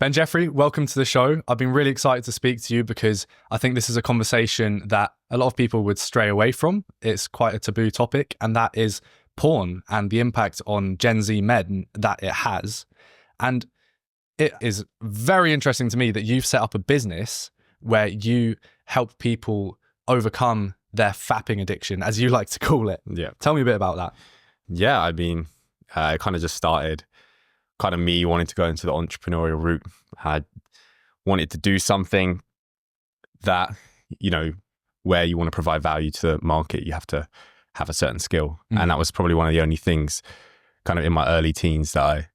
Ben Jeffery, welcome to the show. I've been really excited to speak to you because I think this is a conversation that a lot of people would stray away from. It's quite a taboo topic, and that is porn and the impact on Gen Z men that it has. And it is very interesting to me that you've set up a business where you help people overcome their fapping addiction, as you like to call it. Yeah. Tell me a bit about that. Yeah, I mean, it kind of just started kind of me wanting to go into the entrepreneurial route. I wanted to do something that, you know, where you want to provide value to the market, you have to have a certain skill. And that was probably one of the only things kind of in my early teens that I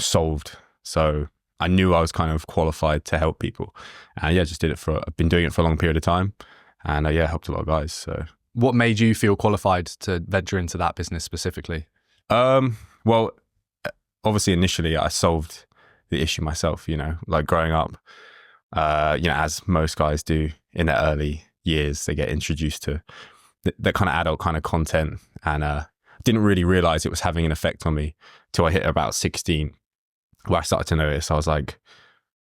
solved. So I knew I was kind of qualified to help people. And yeah, just did it I've been doing it for a long period of time. And yeah, helped a lot of guys. So what made you feel qualified to venture into that business specifically? Well, obviously initially I solved the issue myself, you know, like growing up, you know, as most guys do in their early years, they get introduced to that kind of adult kind of content, and didn't really realize it was having an effect on me till I hit about 16, where I started to notice. I was like,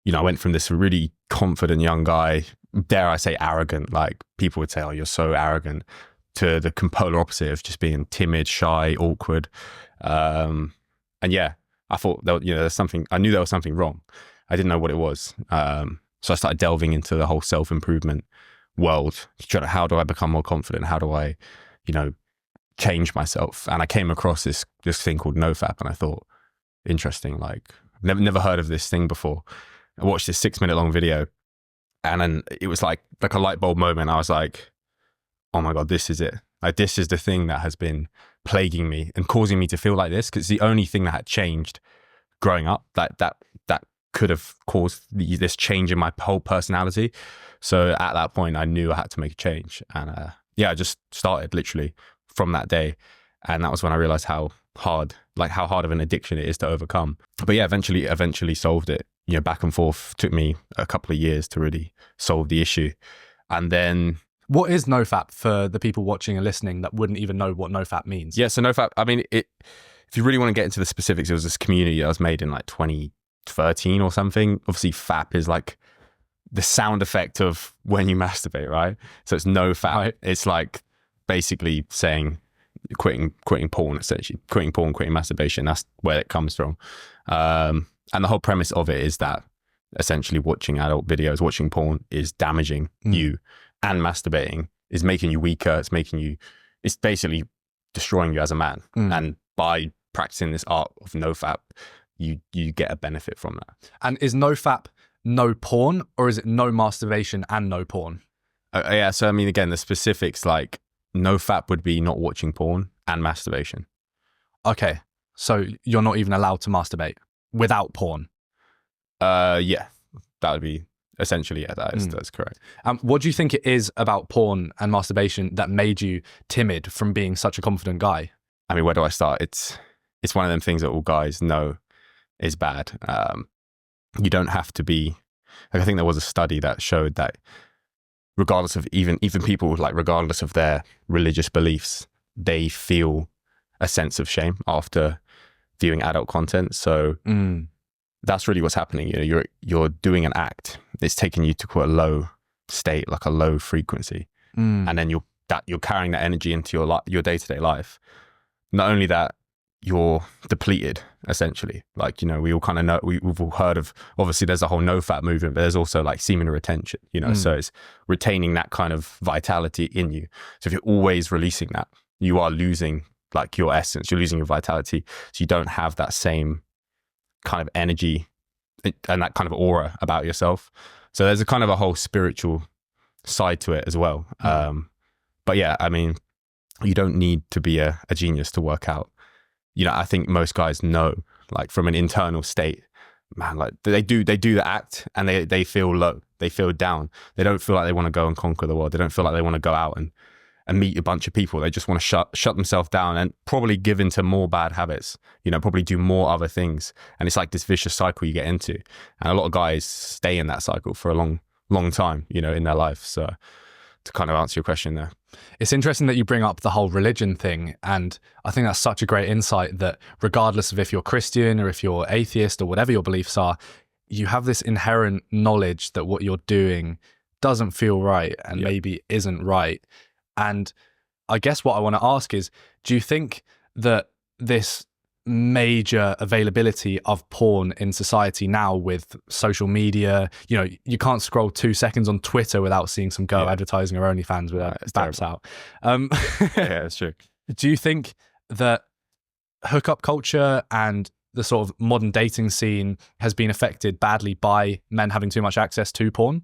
you know, I went from this really confident young guy, dare I say arrogant, like people would say, oh, you're so arrogant, to the polar opposite of just being timid, shy, awkward. And yeah, I thought that, you know, I knew there was something wrong. I didn't know what it was. So I started delving into the whole self-improvement world. How do I become more confident? How do I, you know, change myself? And I came across this thing called NoFap, and I thought, interesting, like never heard of this thing before. I watched this 6-minute long video, and then it was like a light bulb moment. I was like, oh my God, this is it. Like, this is the thing that has been plaguing me and causing me to feel like this, because it's the only thing that had changed growing up that could have caused this change in my whole personality. So at that point, I knew I had to make a change. And yeah, I just started literally from that day. And that was when I realized how hard of an addiction it is to overcome. But yeah, eventually solved it. You know, back and forth, took me a couple of years to really solve the issue. And then... What is NoFap for the people watching and listening that wouldn't even know what NoFap means? Yeah, so NoFap, I mean, if you really want to get into the specifics, it was this community that was made in like 2013 or something. Obviously, fap is like the sound effect of when you masturbate, right? So it's NoFap. Right. It's like basically saying quitting porn, essentially. Quitting masturbation. That's where it comes from. And the whole premise of it is that essentially watching adult videos, watching porn is damaging you. And masturbating is making you weaker. It's basically destroying you as a man. And by practicing this art of NoFap, you get a benefit from that. And is NoFap no porn, or is it no masturbation and no porn? Yeah, so I mean, again, the specifics, like NoFap would be not watching porn and masturbation. Okay, so you're not even allowed to masturbate without porn? Yeah, that would be... Essentially, yeah, that's correct. What do you think it is about porn and masturbation that made you timid from being such a confident guy? I mean, where do I start? It's one of them things that all guys know is bad. You don't have to be... Like, I think there was a study that showed that regardless of even people, like regardless of their religious beliefs, they feel a sense of shame after viewing adult content. So... That's really what's happening. You know, you're doing an act. It's taking you to quite a low state, like a low frequency, and then you're carrying that energy into your day-to-day life. Not only that, you're depleted essentially. Like, you know, we all kind of know, we've all heard of. Obviously, there's a whole NoFap movement, but there's also like semen retention. You know, so it's retaining that kind of vitality in you. So if you're always releasing that, you are losing like your essence. You're losing your vitality. So you don't have that same kind of energy and that kind of aura about yourself. So there's a kind of a whole spiritual side to it as well. But yeah, I mean, you don't need to be a genius to work out. You know, I think most guys know, like from an internal state, man, like they do the act and they feel low, they feel down. They don't feel like they want to go and conquer the world. They don't feel like they want to go out and meet a bunch of people. They just want to shut themselves down and probably give into more bad habits, you know, probably do more other things. And it's like this vicious cycle you get into. And a lot of guys stay in that cycle for a long time, you know, in their life. So to kind of answer your question there. It's interesting that you bring up the whole religion thing. And I think that's such a great insight that regardless of if you're Christian or if you're atheist or whatever your beliefs are, you have this inherent knowledge that what you're doing doesn't feel right and maybe isn't right. And I guess what I want to ask is, do you think that this major availability of porn in society now with social media, you know, you can't scroll 2 seconds on Twitter without seeing some girl advertising her OnlyFans with her baps out. Yeah, it's true. Do you think that hookup culture and the sort of modern dating scene has been affected badly by men having too much access to porn?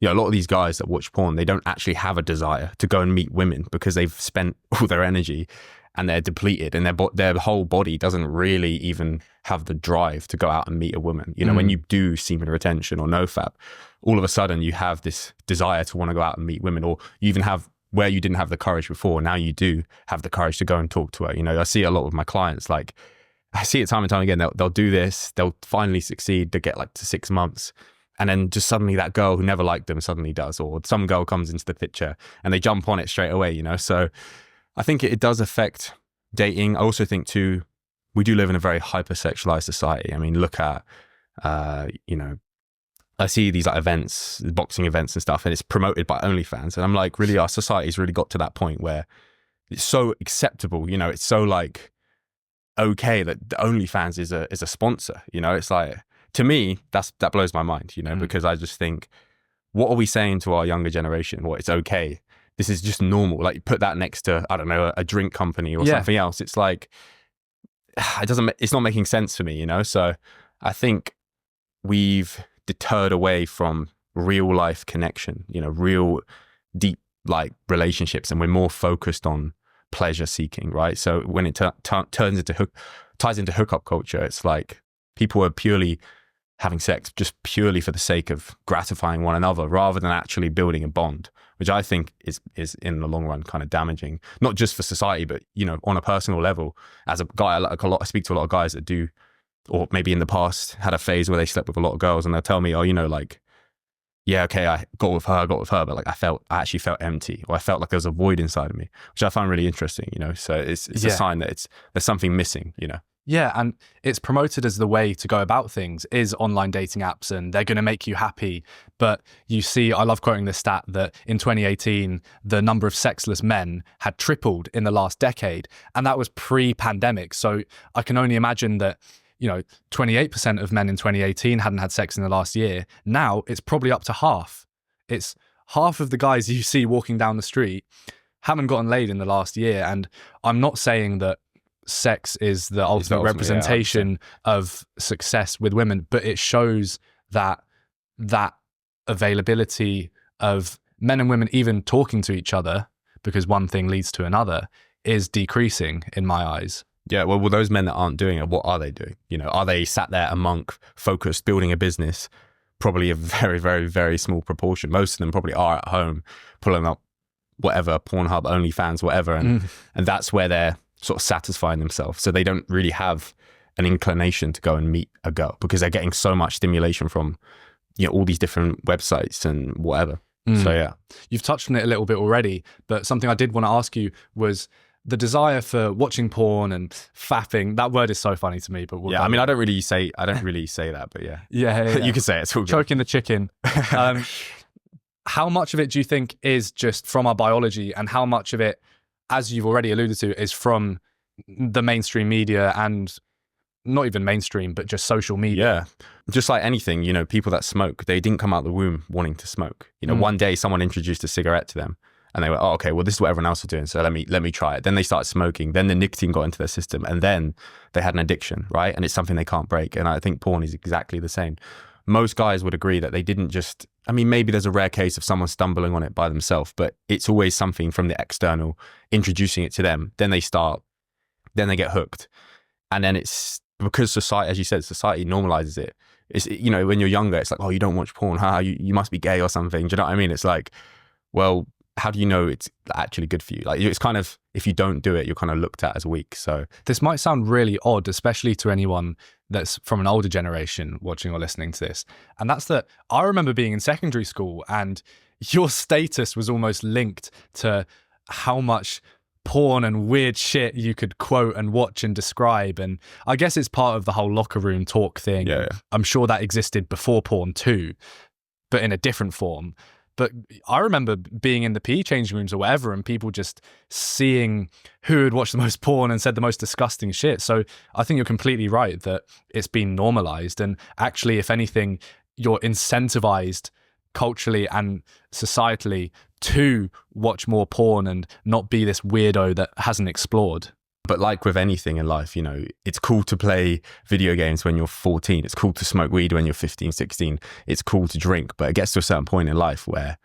Yeah, a lot of these guys that watch porn, they don't actually have a desire to go and meet women because they've spent all their energy and they're depleted, and their whole body doesn't really even have the drive to go out and meet a woman. You know, when you do semen retention or nofap, all of a sudden you have this desire to want to go out and meet women, or you even have where you didn't have the courage before. Now you do have the courage to go and talk to her. You know, I see a lot with my clients, like I see it time and time again. They'll do this, they'll finally succeed, they get like to 6 months. And then just suddenly that girl who never liked them suddenly does, or some girl comes into the picture and they jump on it straight away, you know? So I think it does affect dating. I also think too, we do live in a very hypersexualized society. I mean, look at, you know, I see these like events, boxing events and stuff, and it's promoted by OnlyFans. And I'm like, really, our society's really got to that point where it's so acceptable, you know, it's so like, okay that the OnlyFans is a sponsor, you know? It's like, to me, that blows my mind, you know, because I just think, what are we saying to our younger generation? Well, it's okay. This is just normal. Like, put that next to, I don't know, a drink company or something else. It's like, it's not making sense for me, you know? So I think we've deterred away from real life connection, you know, real deep like relationships, and we're more focused on pleasure seeking, right? So when it ties into hookup culture, it's like people are purely having sex just purely for the sake of gratifying one another rather than actually building a bond, which I think is in the long run kind of damaging, not just for society, but, you know, on a personal level. As a guy, I speak to a lot of guys that do, or maybe in the past had a phase where they slept with a lot of girls, and they'll tell me, oh, you know, like, yeah, okay, I got with her, but like I actually felt empty, or I felt like there was a void inside of me, which I find really interesting, you know? So it's a sign that there's something missing, you know? Yeah, and it's promoted as the way to go about things is online dating apps, and they're going to make you happy. But you see, I love quoting this stat that in 2018, the number of sexless men had tripled in the last decade, and that was pre-pandemic. So I can only imagine that, you know, 28% of men in 2018 hadn't had sex in the last year. Now it's probably up to half. It's half of the guys you see walking down the street haven't gotten laid in the last year. And I'm not saying that sex is the ultimate representation of success with women, but it shows that availability of men and women even talking to each other, because one thing leads to another, is decreasing in my eyes. Yeah, well, those men that aren't doing it, what are they doing? You know, are they sat there a monk, focused, building a business? Probably a very, very, very small proportion. Most of them probably are at home, pulling up whatever, Pornhub, OnlyFans, whatever, and that's where they're sort of satisfying themselves. So they don't really have an inclination to go and meet a girl because they're getting so much stimulation from, you know, all these different websites and whatever. So yeah. You've touched on it a little bit already, but something I did want to ask you was the desire for watching porn and fapping. That word is so funny to me, but I mean, I don't really say that, but yeah. Yeah. You can say it. It's all good. Choking the chicken. How much of it do you think is just from our biology, and how much of it, as you've already alluded to, is from the mainstream media, and not even mainstream, but just social media? Yeah. Just like anything, you know, people that smoke, they didn't come out of the womb wanting to smoke. You know, one day someone introduced a cigarette to them and they were, oh, okay, well, this is what everyone else is doing, so let me try it. Then they started smoking. Then the nicotine got into their system, and then they had an addiction, right? And it's something they can't break. And I think porn is exactly the same. Most guys would agree that they didn't just, I mean, maybe there's a rare case of someone stumbling on it by themselves, but it's always something from the external introducing it to them. Then they get hooked. And then it's because society, as you said, society normalizes it. It's, you know, when you're younger, it's like, oh, you don't watch porn, you must be gay or something. Do you know what I mean? It's like, well, how do you know it's actually good for you? Like, it's kind of, if you don't do it, you're kind of looked at as weak. So this might sound really odd, especially to anyone that's from an older generation watching or listening to this. And that's that I remember being in secondary school and your status was almost linked to how much porn and weird shit you could quote and watch and describe. And I guess it's part of the whole locker room talk thing. Yeah. I'm sure that existed before porn too, but in a different form. But I remember being in the PE changing rooms or whatever, and people just seeing who had watched the most porn and said the most disgusting shit. So I think you're completely right that it's been normalized. And actually, if anything, you're incentivized culturally and societally to watch more porn and not be this weirdo that hasn't explored. But like with anything in life, you know, it's cool to play video games when you're 14. It's cool to smoke weed when you're 15, 16. It's cool to drink, but it gets to a certain point in life where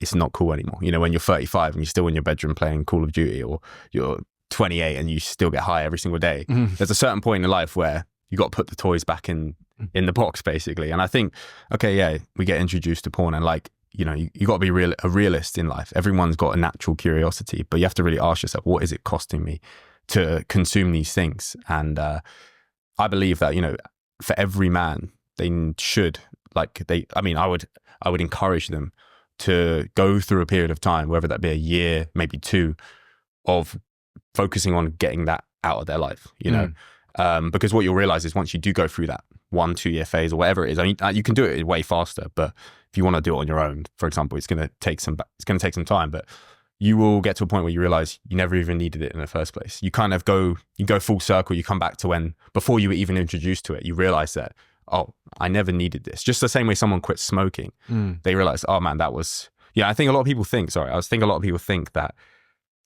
it's not cool anymore. You know, when you're 35 and you're still in your bedroom playing Call of Duty, or you're 28 and you still get high every single day. There's a certain point in life where you got to put the toys back in the box, basically. And I think, okay, yeah, we get introduced to porn, and like, you know, you got to be a realist in life. Everyone's got a natural curiosity, but you have to really ask yourself, what is it costing me to consume these things? And I believe that, you know, for every man, they should, I would encourage them to go through a period of time, whether that be a year, maybe 2, of focusing on getting that out of their life, you know. Because what you'll realize is once you do go through that 1-2 year phase or whatever it is, I mean, you can do it way faster, but if you want to do it on your own, for example, it's going to take some time, but you will get to a point where you realize you never even needed it in the first place. You kind of go full circle. You come back to when, before you were even introduced to it, you realize that, oh, I never needed this. Just the same way someone quits smoking. They realize, oh man, that was, yeah, I think a lot of people think that,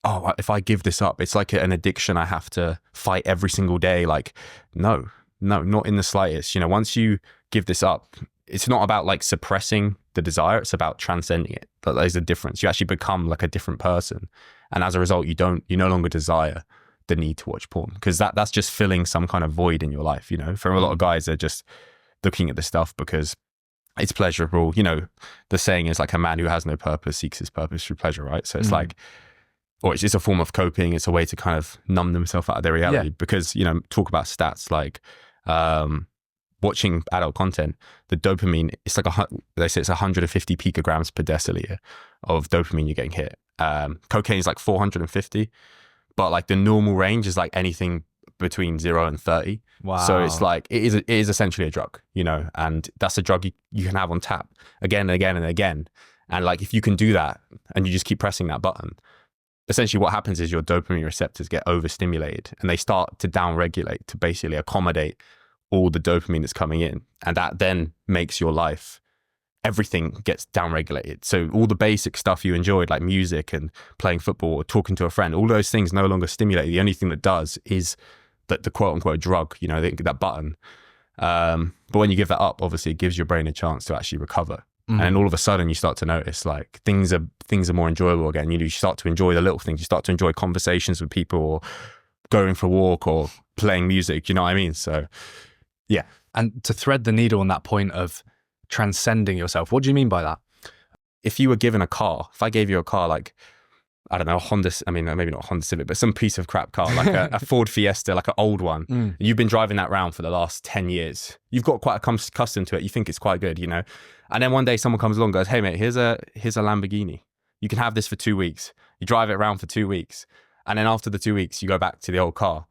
oh, if I give this up, it's like an addiction I have to fight every single day. Like, no, not in the slightest. You know, once you give this up, it's not about like suppressing the desire, it's about transcending it. There's a difference. You actually become like a different person. And as a result, you no longer desire the need to watch porn, because that's just filling some kind of void in your life. You know, for a lot of guys, they're just looking at this stuff because it's pleasurable. You know, the saying is like, a man who has no purpose seeks his purpose through pleasure, right? So it's like, or it's just a form of coping. It's a way to kind of numb themselves out of their reality. Because, you know, talk about stats like watching adult content, the dopamine, it's like they say it's 150 picograms per deciliter of dopamine you're getting hit. Cocaine is like 450, but like the normal range is like anything between 0 and 30. Wow. So it's like, it is essentially a drug, you know, and that's a drug you can have on tap again and again and again. And like, if you can do that and you just keep pressing that button, essentially what happens is your dopamine receptors get overstimulated and they start to downregulate to basically accommodate all the dopamine that's coming in. And that then makes your life, everything gets downregulated. So all the basic stuff you enjoyed, like music and playing football or talking to a friend, all those things no longer stimulate. The only thing that does is the quote unquote drug, you know, that button. But when you give that up, obviously it gives your brain a chance to actually recover. And then all of a sudden you start to notice like things are more enjoyable again. You start to enjoy the little things. You start to enjoy conversations with people, or going for a walk, or playing music. You know what I mean? So yeah. And to thread the needle on that point of transcending yourself, what do you mean by that? If you were given a car, if I gave you a car like, I don't know, a Honda, I mean, maybe not a Honda Civic, but some piece of crap car, like a Ford Fiesta, like an old one. And you've been driving that around for the last 10 years. You've got quite accustomed to it. You think it's quite good, you know? And then one day someone comes along and goes, hey mate, here's a Lamborghini. You can have this for 2 weeks. You drive it around for 2 weeks. And then after the 2 weeks, you go back to the old car.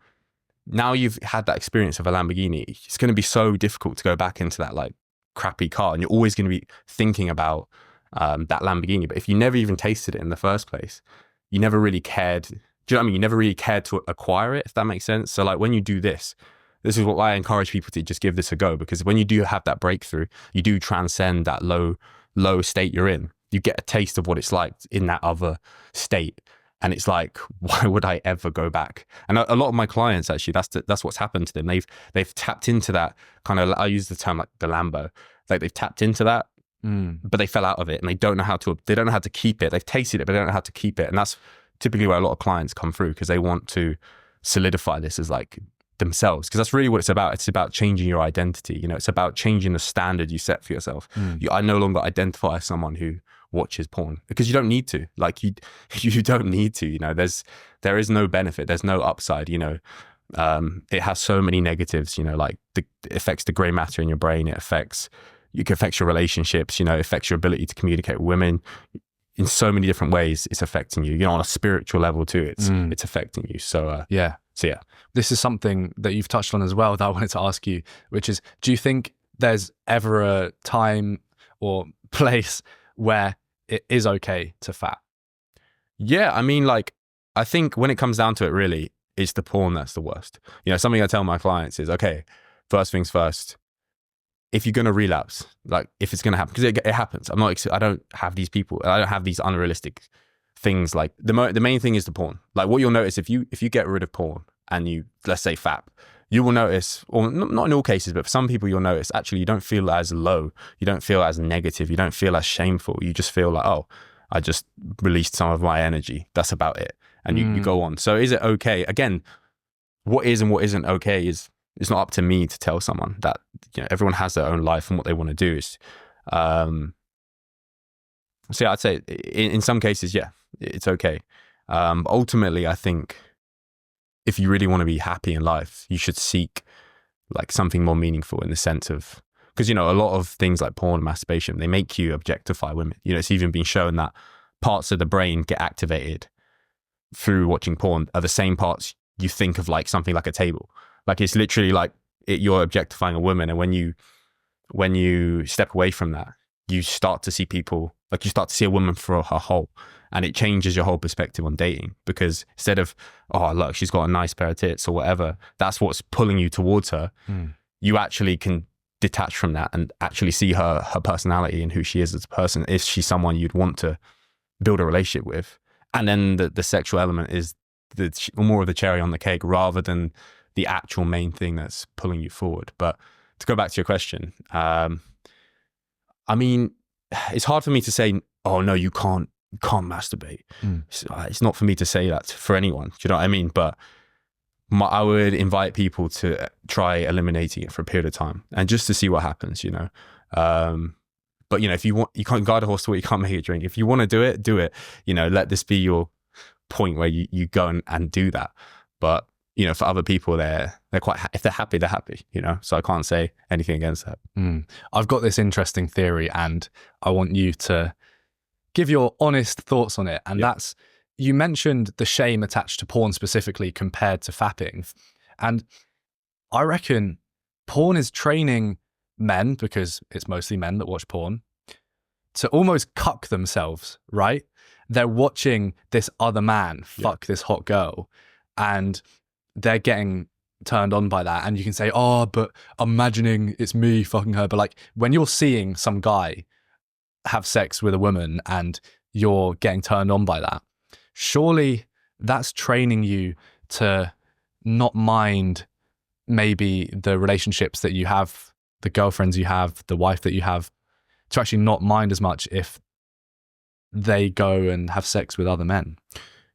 Now you've had that experience of a Lamborghini. It's going to be so difficult to go back into that like crappy car. And you're always going to be thinking about that Lamborghini. But if you never even tasted it in the first place, you never really cared. Do you know what I mean? You never really cared to acquire it, if that makes sense. So like when you do this is what I encourage people to just give this a go, because when you do have that breakthrough, you do transcend that low state you're in. You get a taste of what it's like in that other state. And it's like, why would I ever go back? And a lot of my clients, actually, that's what's happened to them. They've tapped into that kind of, I use the term like the Lambo, like they've tapped into that, but they fell out of it and they don't know how to keep it. They've tasted it, but they don't know how to keep it. And that's typically where a lot of clients come through, because they want to solidify this as like themselves, because that's really what it's about. It's about changing your identity. You know, it's about changing the standard you set for yourself. I no longer identify as someone who watches porn, because you don't need to. Like you don't need to. You know, there is no benefit. There's no upside. You know, it has so many negatives. You know, like it affects the grey matter in your brain. It affects your relationships. You know, it affects your ability to communicate with women. in so many different ways, it's affecting you. You know, on a spiritual level too, it's affecting you. So yeah. This is something that you've touched on as well that I wanted to ask you, which is, do you think there's ever a time or place where it is okay to fap? Yeah, I mean, like, I think when it comes down to it, really, it's the porn that's the worst. You know, something I tell my clients is, okay, first things first, if you're going to relapse, like if it's going to happen, because it happens. I don't have these people, I don't have these unrealistic things. Like the main thing is the porn. Like what you'll notice if you get rid of porn and you, let's say fap, you will notice, or not in all cases, but for some people you'll notice actually you don't feel as low, you don't feel as negative, you don't feel as shameful. You just feel like, oh, I just released some of my energy. That's about it. And you go on. So is it okay? Again, what is and what isn't okay is, it's not up to me to tell someone that, you know, everyone has their own life and what they want to do is, so yeah, I'd say in some cases, yeah, it's okay. But ultimately, I think if you really want to be happy in life, you should seek like something more meaningful in the sense of, because, you know, a lot of things like porn and masturbation, they make you objectify women. You know, it's even been shown that parts of the brain get activated through watching porn are the same parts you think of like something like a table. Like it's literally like you're objectifying a woman. And when you step away from that, you start to see people, like you start to see a woman for her whole, and it changes your whole perspective on dating, because instead of, oh, look, she's got a nice pair of tits or whatever, that's what's pulling you towards her. You actually can detach from that and actually see her personality and who she is as a person. Is she someone you'd want to build a relationship with? And then the sexual element is more of the cherry on the cake rather than the actual main thing that's pulling you forward. But to go back to your question, I mean, it's hard for me to say, oh no, you can't masturbate. It's not for me to say that for anyone. Do you know what I mean? But I would invite people to try eliminating it for a period of time and just to see what happens, you know. But you know, if you want, you can't guide a horse to what you can't make it drink. If you want to do it, do it. You know, let this be your point where you go and do that. But you know, for other people, they're quite, if they're happy, they're happy, you know? So I can't say anything against that. I've got this interesting theory and I want you to give your honest thoughts on it. And that's, you mentioned the shame attached to porn specifically compared to fapping. And I reckon porn is training men, because it's mostly men that watch porn, to almost cuck themselves, right? They're watching this other man fuck this hot girl, and they're getting turned on by that. And you can say, oh, but imagining it's me fucking her. But like when you're seeing some guy have sex with a woman and you're getting turned on by that, surely that's training you to not mind maybe the relationships that you have, the girlfriends you have, the wife that you have, to actually not mind as much if they go and have sex with other men.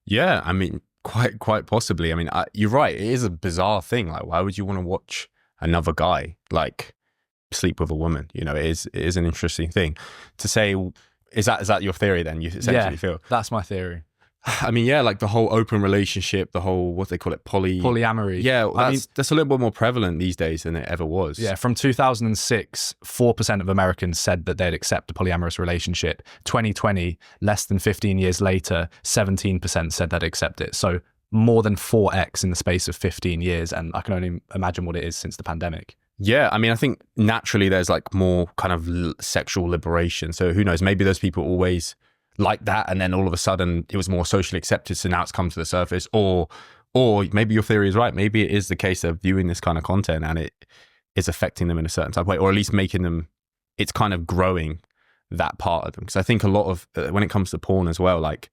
Yeah, I mean, quite possibly. I mean, you're right. It is a bizarre thing. Like, why would you want to watch another guy like sleep with a woman? You know, it is an interesting thing to say. Is that your theory then? You essentially feel that's my theory. I mean, yeah, like the whole open relationship, the whole, what they call it, polyamory. Yeah, that's a little bit more prevalent these days than it ever was. Yeah, from 2006, 4% of Americans said that they'd accept a polyamorous relationship. 2020, less than 15 years later, 17% said they'd accept it. So more than 4x in the space of 15 years. And I can only imagine what it is since the pandemic. Yeah, I mean, I think naturally there's like more kind of sexual liberation. So who knows, maybe those people always like that, and then all of a sudden it was more socially accepted, so now it's come to the surface. Or maybe your theory is right. Maybe it is the case of viewing this kind of content and it is affecting them in a certain type of way, or at least making them, it's kind of growing that part of them. Because I think a lot of, when it comes to porn as well, like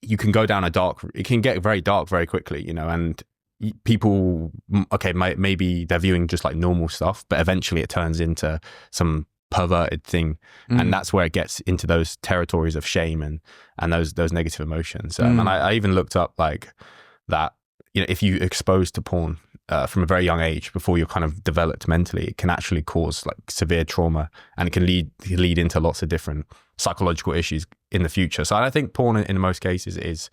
you can go down it can get very dark very quickly, you know, and people, okay, maybe they're viewing just like normal stuff, but eventually it turns into some perverted thing, and that's where it gets into those territories of shame and those negative emotions. And I even looked up like that, you know, if you exposed to porn from a very young age before you're kind of developed mentally, it can actually cause like severe trauma, and it can lead into lots of different psychological issues in the future. So I think porn in most cases it's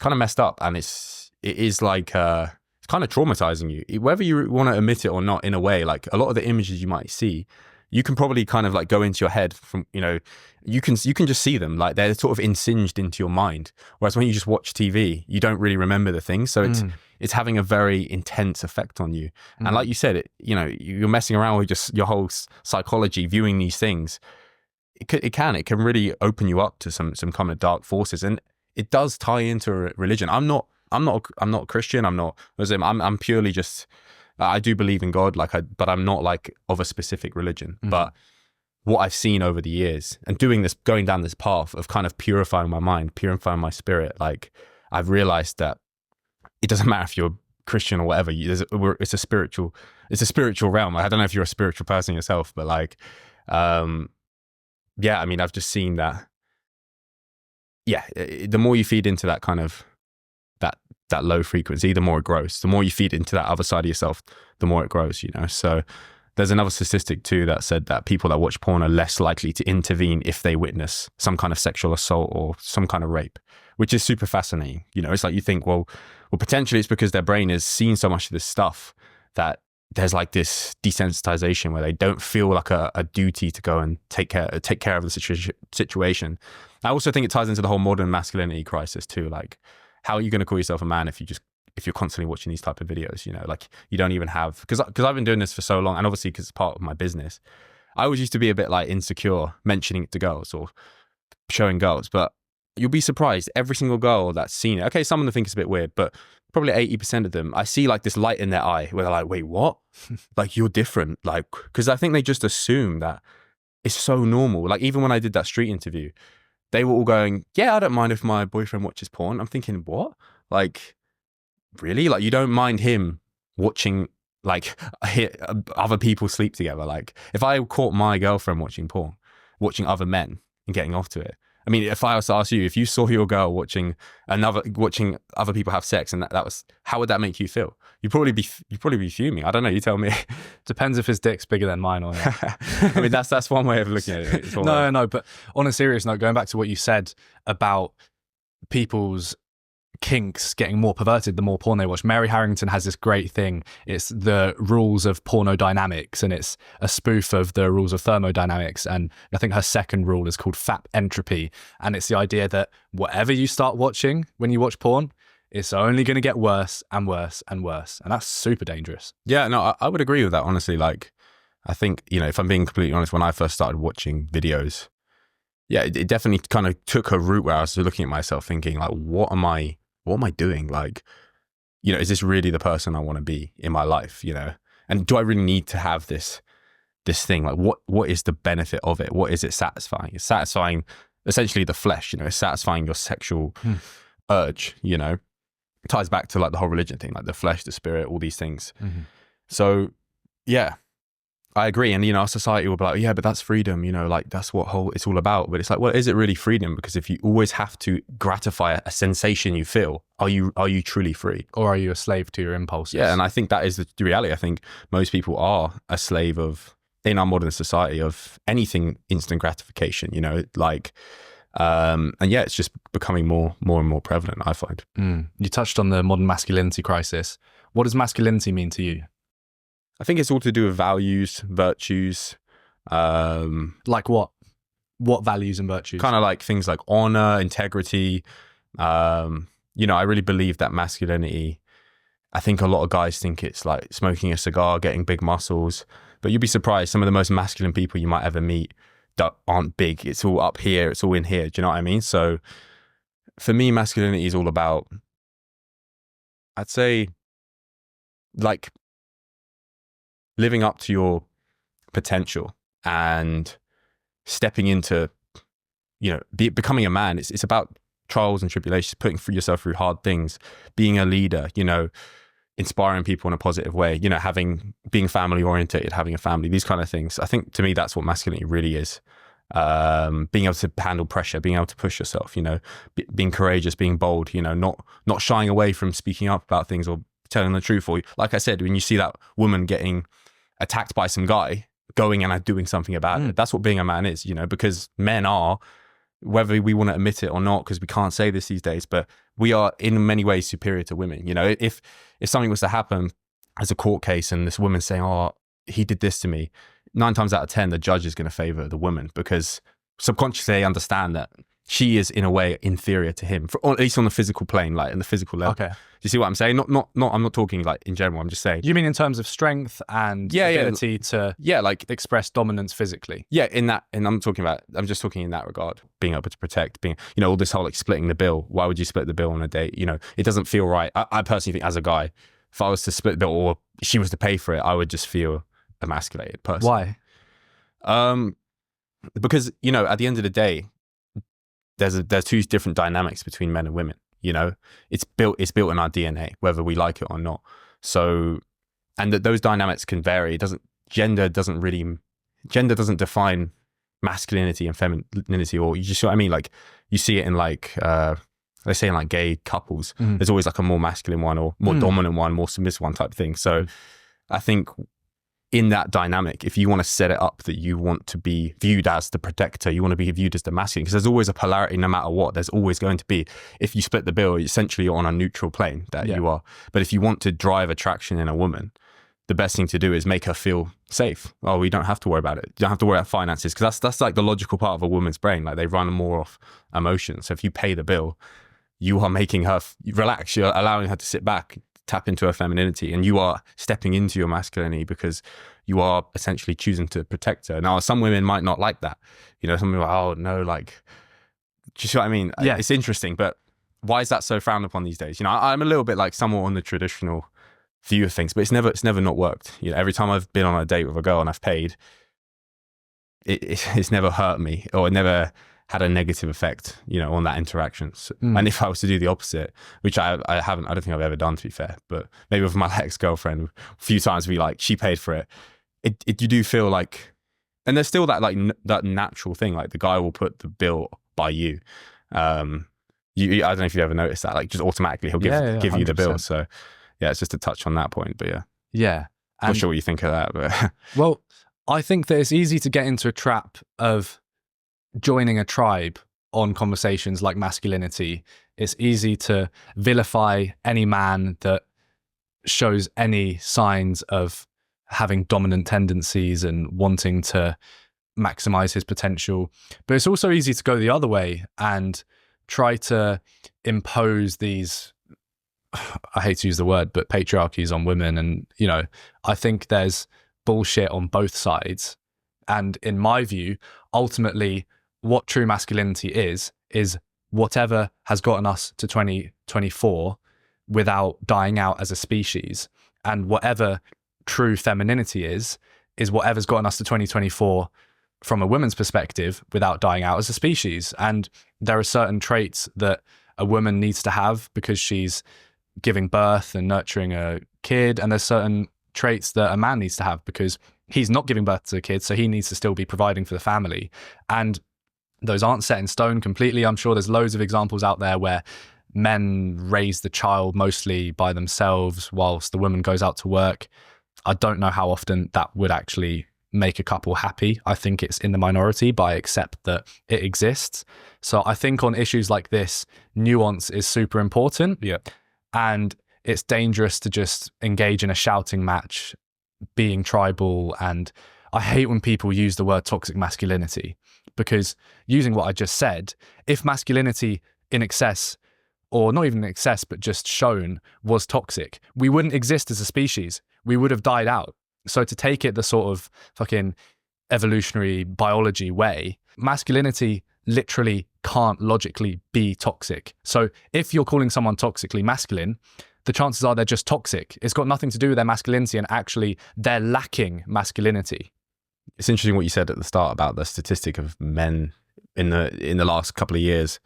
kind of messed up, and it is like it's kind of traumatizing you, whether you want to admit it or not. In a way, like a lot of the images you might see, you can probably kind of like go into your head from, you know, you can just see them, like they're sort of insinged into your mind. Whereas when you just watch TV, you don't really remember the things. So it's having a very intense effect on you. And like you said, you know, you're messing around with just your whole psychology, viewing these things. It can really open you up to some kind of dark forces, and it does tie into religion. I'm not a Christian. I'm not Muslim. I'm purely just, I do believe in God, but I'm not like of a specific religion. But what I've seen over the years and going down this path of kind of purifying my mind, purifying my spirit, like I've realized that it doesn't matter if you're Christian or whatever. It's a spiritual realm. I don't know if you're a spiritual person yourself, but like, yeah, I mean, I've just seen that. Yeah, the more you feed into that kind of that low frequency, the more it grows. The more you feed into that other side of yourself, the more it grows, you know? So there's another statistic too that said that people that watch porn are less likely to intervene if they witness some kind of sexual assault or some kind of rape, which is super fascinating. You know, it's like you think, well, potentially it's because their brain has seen so much of this stuff that there's like this desensitization where they don't feel like a duty to go and take care of the situation. I also think it ties into the whole modern masculinity crisis too. Like, how are you going to call yourself a man if you're constantly watching these type of videos? You know, like you don't even have, because I've been doing this for so long, and obviously because it's part of my business, I always used to be a bit like insecure mentioning it to girls or showing girls, but you'll be surprised, every single girl that's seen it, okay, some of them think it's a bit weird, but probably 80% of them, I see like this light in their eye where they're like, wait, what? Like, you're different. Like, because I think they just assume that it's so normal. Like, even when I did that street interview, they were all going, yeah, I don't mind if my boyfriend watches porn. I'm thinking, what? Like, really? Like, you don't mind him watching, like, other people sleep together? Like, if I caught my girlfriend watching porn, watching other men and getting off to it, I mean, if I was to ask you, if you saw your girl watching other people have sex, and that was, how would that make you feel? You'd probably be fuming. I don't know. You tell me. Depends if his dick's bigger than mine or not. I mean, that's one way of looking at it. No. But on a serious note, going back to what you said about people's kinks getting more perverted the more porn they watch. Mary Harrington has this great thing. It's the rules of pornodynamics, and it's a spoof of the rules of thermodynamics. And I think her second rule is called fap entropy. And it's the idea that whatever you start watching when you watch porn, it's only going to get worse and worse and worse. And that's super dangerous. Yeah, no, I would agree with that, honestly. Like, I think, you know, if I'm being completely honest, when I first started watching videos, yeah, it definitely kind of took a route where I was looking at myself thinking, like, what am I doing? Like, you know, is this really the person I want to be in my life, you know? And do I really need to have this thing? Like, what is the benefit of it? What is it satisfying? It's satisfying essentially the flesh, you know, it's satisfying your sexual urge, you know? It ties back to like the whole religion thing, like the flesh, the spirit, all these things. So yeah, I agree. And, you know, our society will be like, yeah, but that's freedom, you know, like that's what it's all about. But it's like, well, is it really freedom? Because if you always have to gratify a sensation you feel, are you truly free? Or are you a slave to your impulses? Yeah. And I think that is the reality. I think most people are a slave of, in our modern society, of anything instant gratification, you know, like, and yeah, it's just becoming more and more prevalent, I find. You touched on the modern masculinity crisis. What does masculinity mean to you? I think it's all to do with values, virtues. Like what? What values and virtues? Kind of like things like honor, integrity. You know, I really believe that masculinity, I think a lot of guys think it's like smoking a cigar, getting big muscles, but you'd be surprised, some of the most masculine people you might ever meet that aren't big. It's all up here, it's all in here. Do you know what I mean? So for me, masculinity is all about, I'd say, like, living up to your potential and stepping into, you know, becoming a man. It's about trials and tribulations, putting yourself through hard things, being a leader, you know, inspiring people in a positive way, you know, being family oriented, having a family, these kind of things. I think to me, that's what masculinity really is. Being able to handle pressure, being able to push yourself, you know, being courageous, being bold, you know, not shying away from speaking up about things or telling the truth. Or like I said, when you see that woman getting attacked by some guy, going and doing something about it, that's what being a man is, you know, because men are, whether we want to admit it or not, because we can't say this these days, but we are in many ways superior to women. You know, if something was to happen as a court case and this woman saying, oh, he did this to me, 9 times out of 10, the judge is going to favor the woman because subconsciously they understand that she is in a way inferior to him, or at least on the physical plane, like in the physical level. Okay. Do you see what I'm saying? Not. I'm not talking like in general. I'm just saying. You mean in terms of strength and ability to like express dominance physically? Yeah, in that, and I'm just talking in that regard, being able to protect, all this whole like splitting the bill. Why would you split the bill on a date? It doesn't feel right. I personally think as a guy, if I was to split the bill or she was to pay for it, I would just feel emasculated personally. Why? Because, at the end of the day, there's two different dynamics between men and women. It's built in our DNA, whether we like it or not. So, and that those dynamics can vary. Gender doesn't define masculinity and femininity, or you just see what I mean? Like you see it in like, let's say in like gay couples, there's always like a more masculine one or more dominant one, more submissive one type thing. So I think in that dynamic, if you want to set it up that you want to be viewed as the protector, you want to be viewed as the masculine, because there's always a polarity no matter what. There's always going to be, if you split the bill, essentially you're on a neutral plane that you are. But if you want to drive attraction in a woman, the best thing to do is make her feel safe. Oh, we don't have to worry about it. You don't have to worry about finances, because that's like the logical part of a woman's brain. Like they run more off emotion. So if you pay the bill, you are making her relax. You're allowing her to sit back, tap into her femininity, and you are stepping into your masculinity because you are essentially choosing to protect her. Now, some women might not like that. Some women are like, oh no, like, do you see what I mean? Yeah. It's interesting, but why is that so frowned upon these days? I'm a little bit like somewhat on the traditional view of things, but it's never not worked. Every time I've been on a date with a girl and I've paid, it's never hurt me, or it never had a negative effect, on that interaction. And if I was to do the opposite, which I haven't, I don't think I've ever done, to be fair, but maybe with my ex-girlfriend, a few times she paid for it. You do feel like, and there's still that like that natural thing, like the guy will put the bill by you. I don't know if you've ever noticed that, like just automatically he'll give you the bill. So yeah, it's just to touch on that point, but yeah. Yeah. Not sure what you think of that, but well, I think that it's easy to get into a trap of joining a tribe on conversations like masculinity. It's easy to vilify any man that shows any signs of having dominant tendencies and wanting to maximize his potential. But it's also easy to go the other way and try to impose these, I hate to use the word, but patriarchies on women. And, I think there's bullshit on both sides. And in my view, ultimately, what true masculinity is whatever has gotten us to 2024 without dying out as a species. And whatever true femininity is whatever's gotten us to 2024 from a woman's perspective without dying out as a species. And there are certain traits that a woman needs to have because she's giving birth and nurturing a kid. And there's certain traits that a man needs to have because he's not giving birth to a kid, so he needs to still be providing for the family. And those aren't set in stone completely. I'm sure there's loads of examples out there where men raise the child mostly by themselves whilst the woman goes out to work. I don't know how often that would actually make a couple happy. I think it's in the minority, but I accept that it exists. So I think on issues like this, nuance is super important. Yeah. And it's dangerous to just engage in a shouting match, being tribal. And I hate when people use the word toxic masculinity, because using what I just said, if masculinity in excess, or not even in excess, but just shown, was toxic, we wouldn't exist as a species. We would have died out. So to take it the sort of fucking evolutionary biology way, masculinity literally can't logically be toxic. So if you're calling someone toxically masculine, the chances are they're just toxic. It's got nothing to do with their masculinity, and actually they're lacking masculinity. It's interesting what you said at the start about the statistic of men in the last couple of years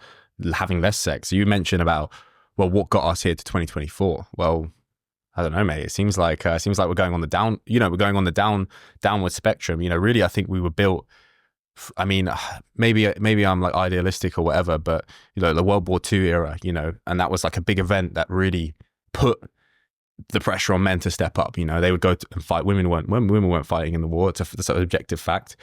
having less sex. You mentioned about, well, what got us here to 2024? Well, I don't know, mate. It seems like we're going on the down. We're going on the downward spectrum. Really, I think we were built. I mean, maybe I'm like idealistic or whatever, but the World War II era, and that was like a big event that really put the pressure on men to step up. They would go and fight. Women weren't fighting in the war. It's an objective fact.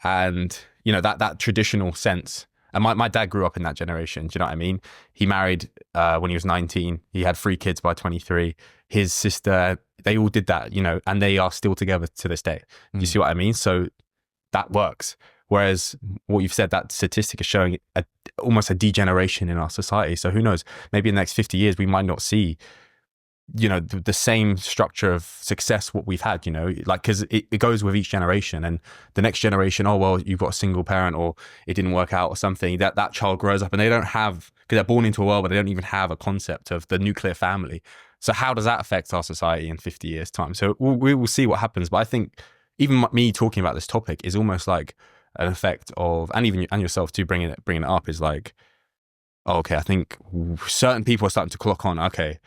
And that traditional sense. And my dad grew up in that generation. Do you know what I mean? He married when he was 19. He had 3 kids by 23. His sister they all did that, you know, and they are still together to this day. You see what I mean? So that works. Whereas what you've said, that statistic is showing almost a degeneration in our society. So who knows, maybe in the next 50 years, we might not see, you know, the same structure of success what we've had, you know, like, because it goes with each generation, and the next generation, oh, well, you've got a single parent, or it didn't work out or something, that child grows up and they don't have, because they're born into a world, but they don't even have a concept of the nuclear family. So how does that affect our society in 50 years time? So we will see what happens. But I think even me talking about this topic is almost like an effect of, and even and yourself too, bringing it up, is like, oh, okay, I think certain people are starting to clock on, okay,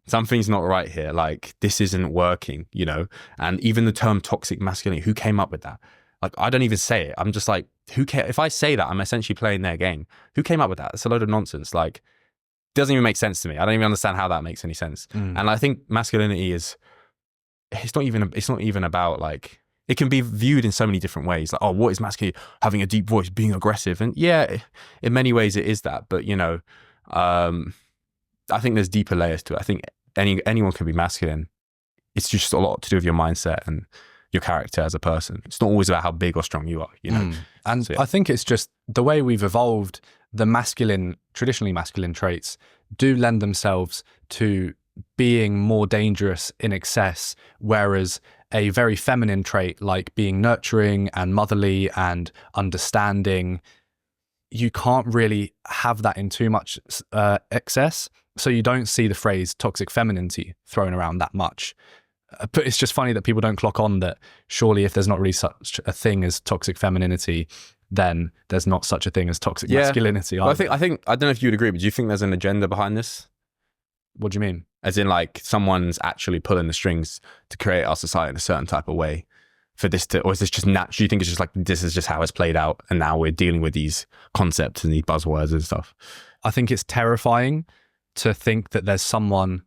something's not right here, like this isn't working, you know. And even the term toxic masculinity, who came up with that? Like, I don't even say it, I'm just like, who cares? If I say that, I'm essentially playing their game. Who came up with that? It's a load of nonsense. Like, doesn't even make sense to me. I don't even understand how that makes any sense. And I think masculinity is, it's not even about, like, it can be viewed in so many different ways. Like, oh, what is masculinity? Having a deep voice, being aggressive. And yeah, in many ways it is that. But, you know, I think there's deeper layers to it. I think anyone can be masculine. It's just a lot to do with your mindset and your character as a person. It's not always about how big or strong you are, you know. And so, yeah. I think it's just the way we've evolved, the traditionally masculine traits do lend themselves to being more dangerous in excess, whereas a very feminine trait like being nurturing and motherly and understanding, you can't really have that in too much excess. So you don't see the phrase toxic femininity thrown around that much. But it's just funny that people don't clock on that surely if there's not really such a thing as toxic femininity, then there's not such a thing as toxic masculinity. Well, I think I don't know if you'd agree, but do you think there's an agenda behind this? What do you mean? As in, like, someone's actually pulling the strings to create our society in a certain type of way for this to, or is this just natural? Do you think it's just like, this is just how it's played out, and now we're dealing with these concepts and these buzzwords and stuff? I think it's terrifying to think that there's someone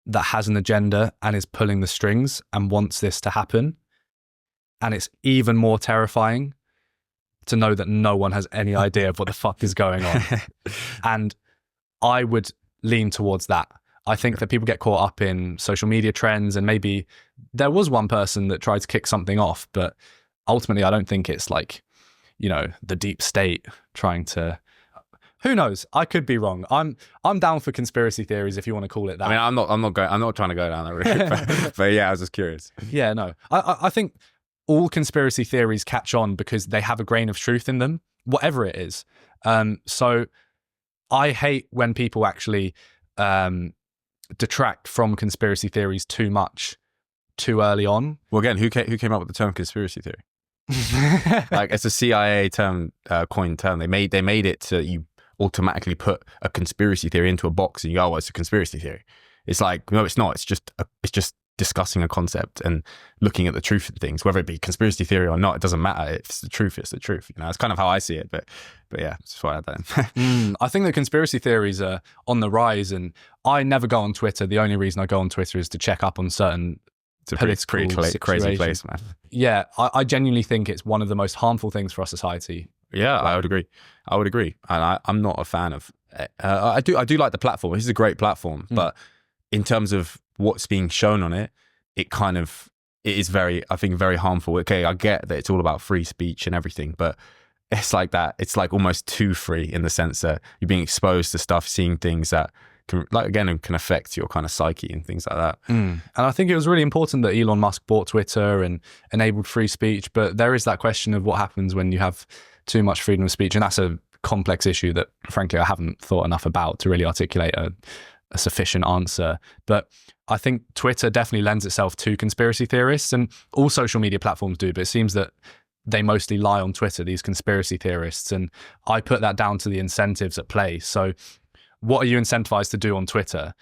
that has an agenda and is pulling the strings and wants this to happen. And it's even more terrifying to know that no one has any idea of what the fuck is going on. And I would lean towards that. I think that people get caught up in social media trends, and maybe there was one person that tried to kick something off, but ultimately I don't think it's like, you know, the deep state trying to, who knows? I could be wrong. I'm down for conspiracy theories if you want to call it that. I mean, I'm not trying to go down that route, but yeah, I was just curious. Yeah, no, I think all conspiracy theories catch on because they have a grain of truth in them, whatever it is. So I hate when people actually detract from conspiracy theories too much, too early on. Well, again, who came up with the term conspiracy theory? Like, it's a CIA term, coined term. They made it so you automatically put a conspiracy theory into a box and you go, oh, well, it's a conspiracy theory. It's like, no, it's not. It's just discussing a concept and looking at the truth of things, whether it be conspiracy theory or not. It doesn't matter. If it's the truth, it's the truth. You know, that's kind of how I see it. But yeah, that's why I had that. I think the conspiracy theories are on the rise, and I never go on Twitter. The only reason I go on Twitter is to check up on certain It's a pretty crazy place, man. Yeah, I genuinely think it's one of the most harmful things for our society. Yeah, I would agree. And I'm not a fan of. I do like the platform. This is a great platform, but in terms of what's being shown on it, it is very, I think, very harmful. Okay, I get that it's all about free speech and everything, but it's like that. It's like almost too free in the sense that you're being exposed to stuff, seeing things that can affect your kind of psyche and things like that. And I think it was really important that Elon Musk bought Twitter and enabled free speech, but there is that question of what happens when you have too much freedom of speech, and that's a complex issue that, frankly, I haven't thought enough about to really articulate a sufficient answer. But I think Twitter definitely lends itself to conspiracy theorists, and all social media platforms do, but it seems that they mostly lie on Twitter, these conspiracy theorists, and I put that down to the incentives at play. So what are you incentivized to do on Twitter?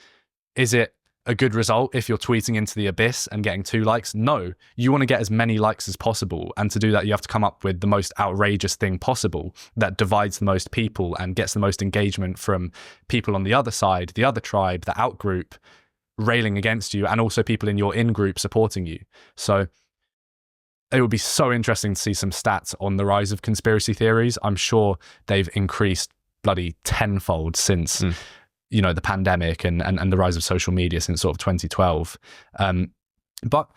Is it a good result if you're tweeting into the abyss and getting 2 likes? No, you want to get as many likes as possible. And to do that, you have to come up with the most outrageous thing possible that divides the most people and gets the most engagement from people on the other side, the other tribe, the out group railing against you, and also people in your in group supporting you. So it would be so interesting to see some stats on the rise of conspiracy theories. I'm sure they've increased bloody tenfold since the pandemic and the rise of social media since sort of 2012. But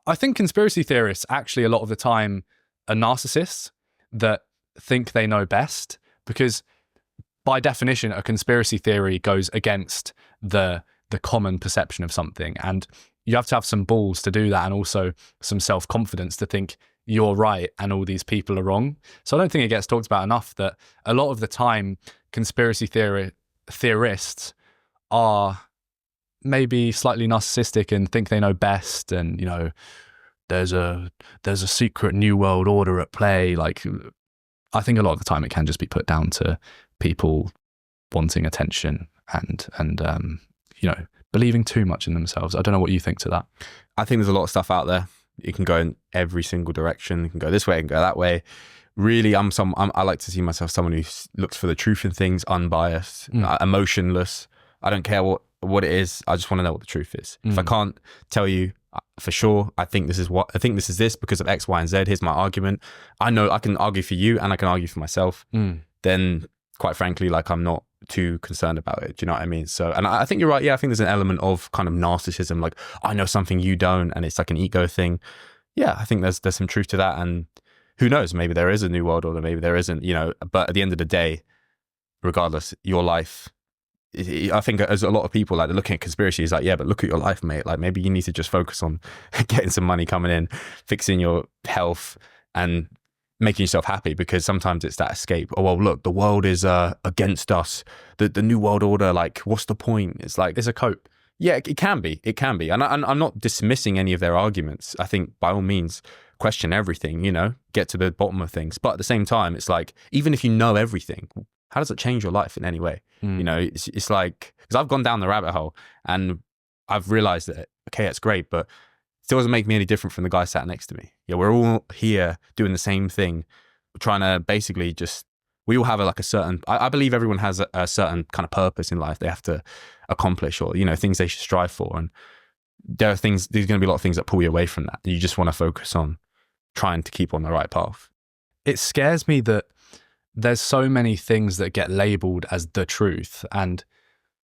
I think conspiracy theorists actually a lot of the time are narcissists that think they know best, because by definition, a conspiracy theory goes against the common perception of something. And you have to have some balls to do that, and also some self-confidence to think you're right and all these people are wrong. So I don't think it gets talked about enough that a lot of the time conspiracy theorists are maybe slightly narcissistic and think they know best, and you know, there's a secret new world order at play. Like, I think a lot of the time it can just be put down to people wanting attention and you know, believing too much in themselves. I don't know what you think to that. I think there's a lot of stuff out there. It can go in every single direction. It can go this way, it can go that way. Really, I like to see myself someone who looks for the truth in things, unbiased, emotionless. I don't care what it is. I just want to know what the truth is. If I can't tell you for sure, I think this is this because of X, Y, and Z. Here's my argument. I know I can argue for you and I can argue for myself. Then, quite frankly, like, I'm not too concerned about it. Do you know what I mean? So, and I think you're right. Yeah, I think there's an element of kind of narcissism. Like, I know something you don't, and it's like an ego thing. Yeah, I think there's some truth to that. And who knows? Maybe there is a new world order. Maybe there isn't. You know, but at the end of the day, regardless, your life. I think as a lot of people, like, they're looking at conspiracy, is like, yeah, but look at your life, mate. Like, maybe you need to just focus on getting some money coming in, fixing your health, and making yourself happy, because sometimes it's that escape. Oh, well, look, the world is against us. The new world order, like, what's the point? It's like, It's a cope. yeah, it can be. It can be. And I'm not dismissing any of their arguments. I think by all means, question everything, you know, get to the bottom of things. But at the same time, it's like, even if you know everything, how does it change your life in any way? You know, it's like, because I've gone down the rabbit hole and I've realized that, okay, it's great, but it still doesn't make me any different from the guy sat next to me. Yeah, we're all here doing the same thing. We're trying to basically just, we all have a certain, I believe everyone has a certain kind of purpose in life they have to accomplish, or, you know, things they should strive for. And there's going to be a lot of things that pull you away from that. You just want to focus on trying to keep on the right path. It scares me that there's so many things that get labeled as the truth. And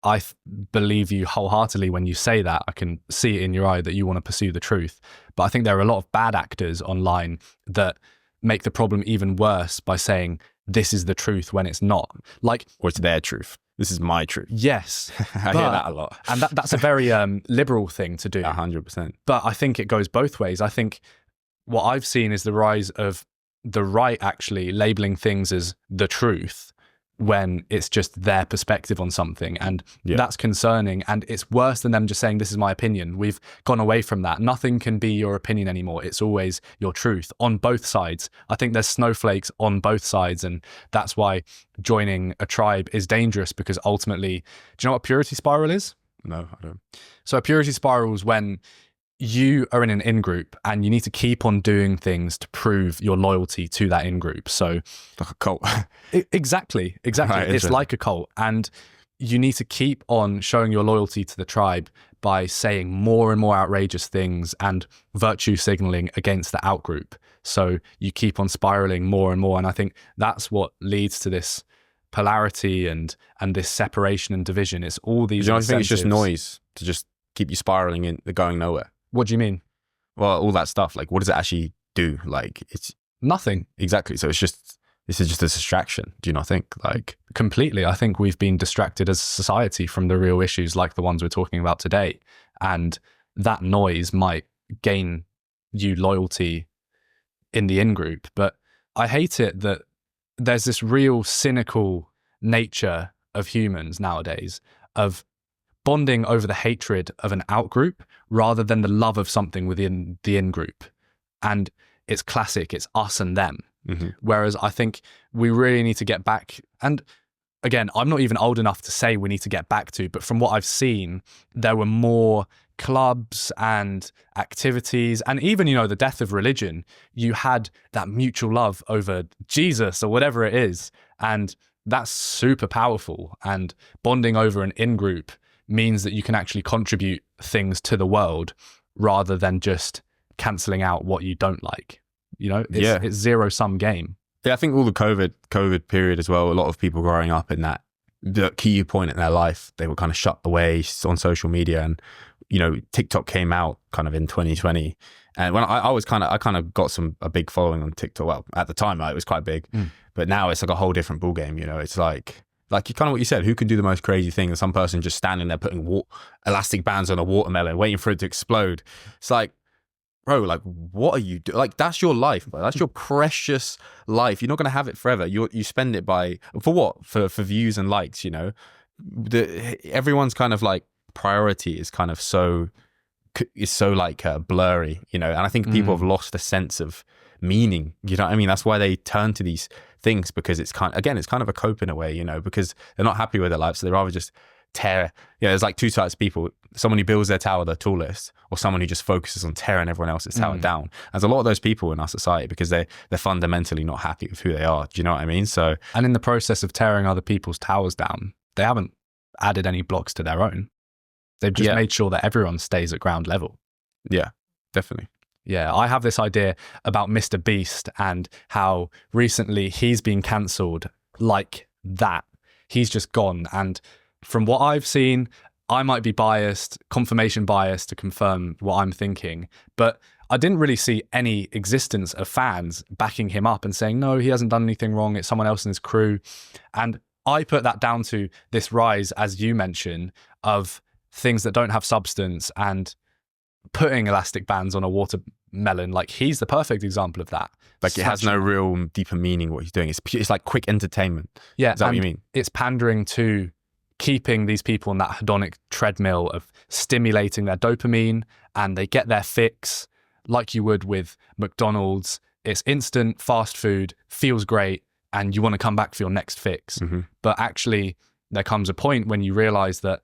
I believe you wholeheartedly when you say that. I can see it in your eye that you want to pursue the truth. But I think there are a lot of bad actors online that make the problem even worse by saying this is the truth when it's not. Like, Or it's their truth. This is my truth. Yes. I hear that a lot. And that's a very liberal thing to do. 100%. But I think it goes both ways. I think what I've seen is the rise of the right actually labeling things as the truth when it's just their perspective on something. And that's concerning. And it's worse than them just saying, this is my opinion. We've gone away from that. Nothing can be your opinion anymore. It's always your truth on both sides. I think there's snowflakes on both sides. And that's why joining a tribe is dangerous, because ultimately, do you know what a purity spiral is? No, I don't. So a purity spiral is when you are in an in-group and you need to keep on doing things to prove your loyalty to that in-group. So Like a cult. Exactly. Right, It's like a cult. And you need to keep on showing your loyalty to the tribe by saying more and more outrageous things and virtue signaling against the out-group. So you keep on spiraling more and more. And I think that's what leads to this polarity and this separation and division. It's all these. You know, I think it's just noise to just keep you spiraling and going nowhere. What do you mean? Well, all that stuff, like, what does it actually do? Like, it's nothing. Exactly. So this is just a distraction. Do you not think? Like, completely. I think we've been distracted as a society from the real issues like the ones we're talking about today. And that noise might gain you loyalty in the in-group. But I hate it that there's this real cynical nature of humans nowadays of bonding over the hatred of an out-group rather than the love of something within the in-group. And it's classic. It's us and them. mm-hmm. Whereas I think we really need to get back. And again, I'm not even old enough to say we need to get back to, but from what I've seen, there were more clubs and activities, and even, you know, the death of religion, you had that mutual love over Jesus or whatever it is. And that's super powerful. And bonding over an in-group means that you can actually contribute things to the world rather than just cancelling out what you don't like. You know, it's zero-sum game. Yeah, I think all the COVID period as well, a lot of people growing up in that the key point in their life, they were kind of shut away on social media. And, you know, TikTok came out kind of in 2020. And when I kind of got a big following on TikTok. Well, at the time, it was quite big, but now it's like a whole different ball game. You know, it's like kind of what you said, who can do the most crazy thing? And some person just standing there putting elastic bands on a watermelon, waiting for it to explode. It's like, bro, like, what are you doing? Like, that's your life, bro. That's your precious life. You're not going to have it forever. You spend it for what? For views and likes, you know? Everyone's kind of like priority is kind of so like blurry, you know? And I think people have lost a sense of meaning, you know what I mean? That's why they turn to these things, because it's kind of a cope in a way, you know, because they're not happy with their life. So they rather just tear. Yeah, there's like two types of people: someone who builds their tower the tallest, or someone who just focuses on tearing everyone else's tower down. There's a lot of those people in our society because they're fundamentally not happy with who they are. Do you know what I mean? So, and in the process of tearing other people's towers down, they haven't added any blocks to their own. They've just made sure that everyone stays at ground level. Yeah, definitely. Yeah, I have this idea about Mr. Beast and how recently he's been cancelled like that. He's just gone. And from what I've seen, I might be biased, confirmation bias to confirm what I'm thinking, but I didn't really see any existence of fans backing him up and saying, no, he hasn't done anything wrong, it's someone else in his crew. And I put that down to this rise, as you mentioned, of things that don't have substance and putting elastic bands on a watermelon. Like, he's the perfect example of that. Like, it has no real deeper meaning what he's doing. It's like quick entertainment. Yeah. Is that what you mean? It's pandering to keeping these people on that hedonic treadmill of stimulating their dopamine, and they get their fix like you would with McDonald's. It's instant, fast food, feels great, and you want to come back for your next fix. But actually, there comes a point when you realize that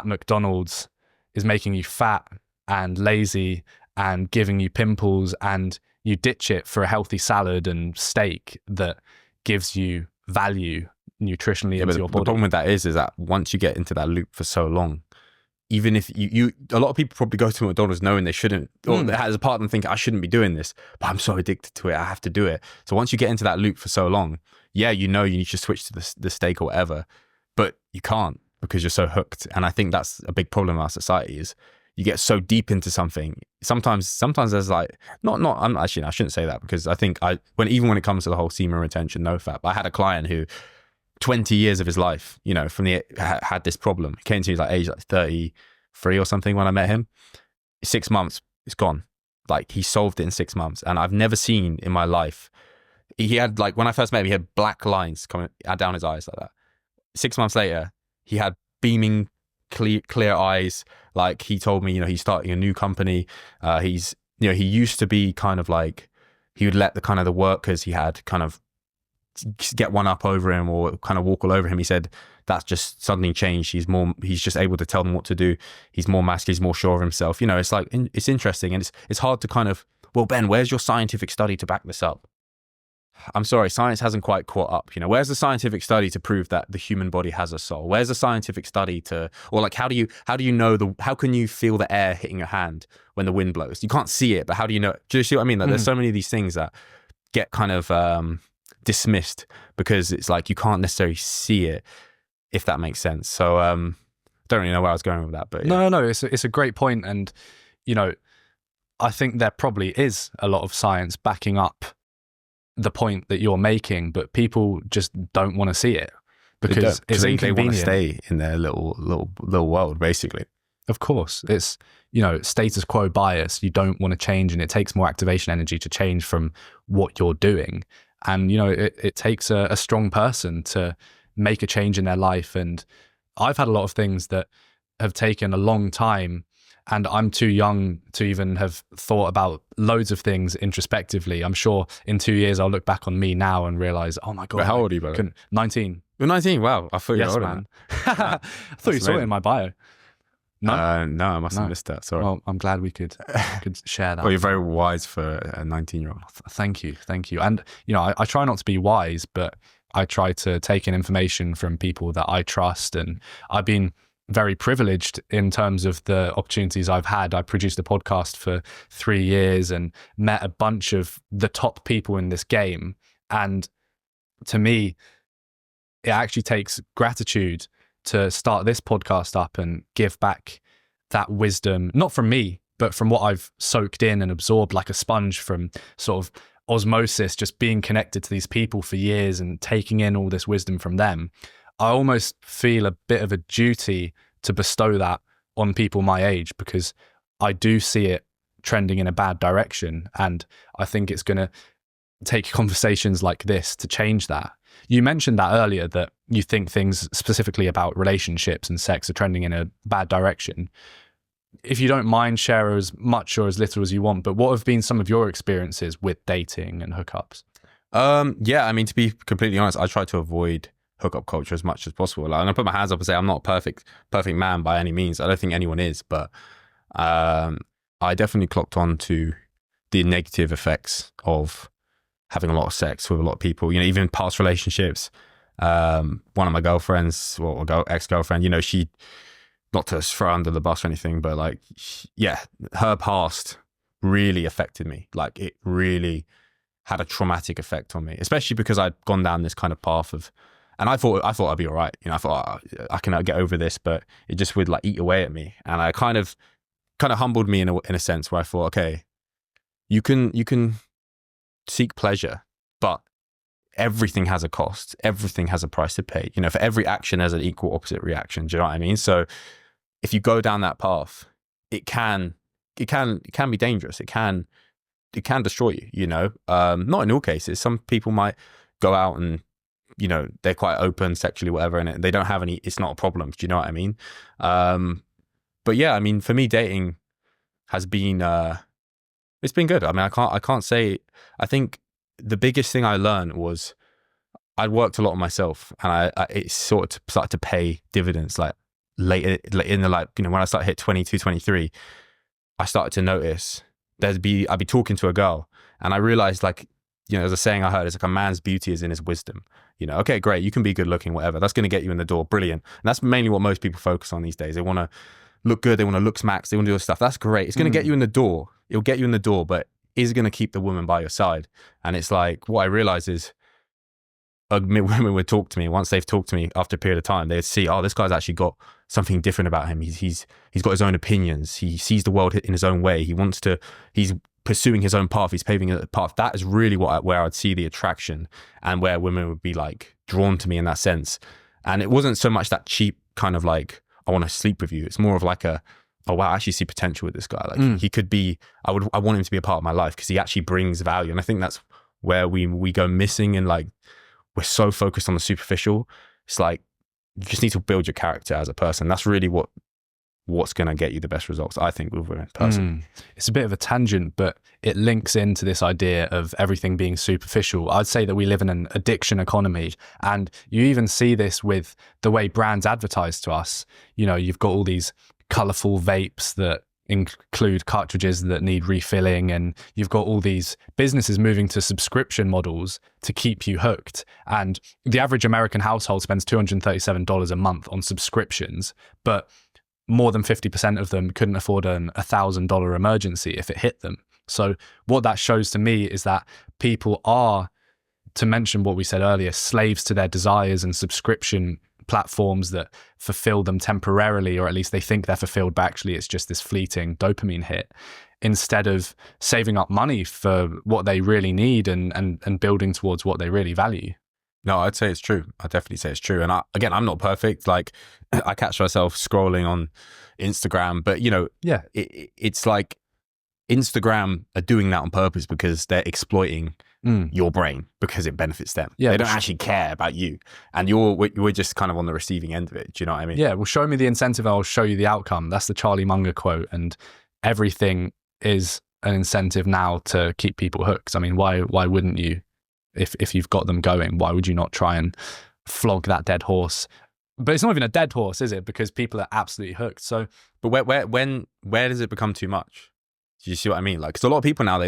McDonald's is making you fat and lazy and giving you pimples, and you ditch it for a healthy salad and steak that gives you value nutritionally into your body. The problem with that is that once you get into that loop for so long, even if you a lot of people probably go to McDonald's knowing they shouldn't, or as a part of them think, I shouldn't be doing this, but I'm so addicted to it, I have to do it. So once you get into that loop for so long, yeah, you know you need to switch to the steak or whatever, but you can't because you're so hooked. And I think that's a big problem in our society is you get so deep into something. Sometimes there's like, I shouldn't say that, because I think even when it comes to the whole semen retention, no fap, I had a client who 20 years of his life, you know, had this problem. He came to me like age 33 or something when I met him. 6 months, it's gone. Like, he solved it in 6 months. And I've never seen in my life, he had, like, when I first met him, he had black lines coming down his eyes like that. 6 months later, he had beaming clear eyes. Like, he told me, you know, he's starting a new company. He used to be kind of like, he would let the workers he had kind of get one up over him or kind of walk all over him. He said that's just suddenly changed. He's just able to tell them what to do. He's more masculine, he's more sure of himself. You know, it's like, it's interesting, and it's hard to kind of, well, Ben, where's your scientific study to back this up? I'm sorry, science hasn't quite caught up. You know, where's the scientific study to prove that the human body has a soul? Where's the scientific study or like, how can you feel the air hitting your hand when the wind blows? You can't see it, but how do you know? Do you see what I mean? Like, there's so many of these things that get kind of dismissed because it's like you can't necessarily see it, if that makes sense. So don't really know where I was going with that, but yeah. No, it's a great point, and you know, I think there probably is a lot of science backing up the point that you're making, but people just don't want to see it because it's inconvenient. They want to stay in their little world, basically. Of course, it's, you know, status quo bias. You don't want to change, and it takes more activation energy to change from what you're doing. And, you know, it takes a strong person to make a change in their life. And I've had a lot of things that have taken a long time, and I'm too young to even have thought about loads of things introspectively. I'm sure in 2 years I'll look back on me now and realize, oh my God. But how old are you, brother? 19. You're 19? Wow. I thought you were older, man. I thought you saw it in my bio. No? No, I must have missed that. Sorry. Well, I'm glad we could share that. Well, you're very wise for a 19-year-old. Thank you. And, you know, I try not to be wise, but I try to take in information from people that I trust. And I've been very privileged in terms of the opportunities I've had. I produced a podcast for 3 years and met a bunch of the top people in this game. And to me, it actually takes gratitude to start this podcast up and give back that wisdom, not from me, but from what I've soaked in and absorbed like a sponge from sort of osmosis, just being connected to these people for years and taking in all this wisdom from them. I almost feel a bit of a duty to bestow that on people my age, because I do see it trending in a bad direction. And I think it's going to take conversations like this to change that. You mentioned that earlier, that you think things specifically about relationships and sex are trending in a bad direction. If you don't mind, share as much or as little as you want, but what have been some of your experiences with dating and hookups? Yeah, I mean, to be completely honest, I try to avoid hookup culture as much as possible. Like, and I put my hands up and say I'm not a perfect man by any means. I don't think anyone is, but I definitely clocked on to the negative effects of having a lot of sex with a lot of people. You know, even past relationships. One of my girlfriends, or ex-girlfriend, you know, she, not to throw under the bus or anything, but like, yeah, her past really affected me. Like, it really had a traumatic effect on me, especially because I'd gone down this kind of path of, and I thought I'd be all right. You know, I thought, oh, I can get over this, but it just would like eat away at me. And I kind of humbled me in a sense where I thought, okay, you can seek pleasure, but everything has a cost. Everything has a price to pay. You know, for every action, there's an equal opposite reaction. Do you know what I mean? So if you go down that path, it can be dangerous. It can destroy you, you know. Not in all cases. Some people might go out and, you know, they're quite open sexually, whatever, and they don't have any, it's not a problem. Do you know what I mean? But yeah, I mean, for me, dating has been, it's been good. I mean, I can't say, I think the biggest thing I learned was I'd worked a lot on myself, and it sort of started to pay dividends like later in the, like, you know, when I started hit 22, 23, I started to notice I'd be talking to a girl, and I realized, like, you know, there's a saying I heard, it's like a man's beauty is in his wisdom. You know, okay, great, you can be good looking, whatever. That's going to get you in the door. Brilliant. And that's mainly what most people focus on these days. They want to look good. They want to look smacks. They want to do this stuff. That's great. It's going to get you in the door. It'll get you in the door, but is it going to keep the woman by your side? And it's like, what I realize is women would talk to me. Once they've talked to me after a period of time, they'd see, oh, this guy's actually got something different about him. He's got his own opinions. He sees the world in his own way. He's pursuing his own path. He's paving a path. That is really where I'd see the attraction, and where women would be like drawn to me in that sense. And it wasn't so much that cheap kind of like, I want to sleep with you. It's more of like oh wow, I actually see potential with this guy. Like he could be, I want him to be a part of my life because he actually brings value. And I think that's where we go missing, and like, we're so focused on the superficial. It's like, you just need to build your character as a person. That's really what's going to get you the best results, I think, with women personally. It's a bit of a tangent, but it links into this idea of everything being superficial. I'd say that we live in an addiction economy, and you even see this with the way brands advertise to us. You know, you've got all these colorful vapes that include cartridges that need refilling, and you've got all these businesses moving to subscription models to keep you hooked. And the average American household spends $237 a month on subscriptions, but more than 50% of them couldn't afford an $1,000 emergency if it hit them. So what that shows to me is that people are, to mention what we said earlier, slaves to their desires and subscription platforms that fulfill them temporarily, or at least they think they're fulfilled, but actually it's just this fleeting dopamine hit, instead of saving up money for what they really need and building towards what they really value. No, I'd say it's true. I'd definitely say it's true. And I'm not perfect. Like, I catch myself scrolling on Instagram, but you know, yeah, it's like Instagram are doing that on purpose because they're exploiting your brain because it benefits them. Yeah, they don't actually care about you, and we're just kind of on the receiving end of it. Do you know what I mean? Yeah. Well, show me the incentive, I'll show you the outcome. That's the Charlie Munger quote, and everything is an incentive now to keep people hooked. I mean, why wouldn't you? If you've got them going, why would you not try and flog that dead horse? But it's not even a dead horse, is it? Because people are absolutely hooked. So, but where does it become too much? Do you see what I mean? Like, because a lot of people now,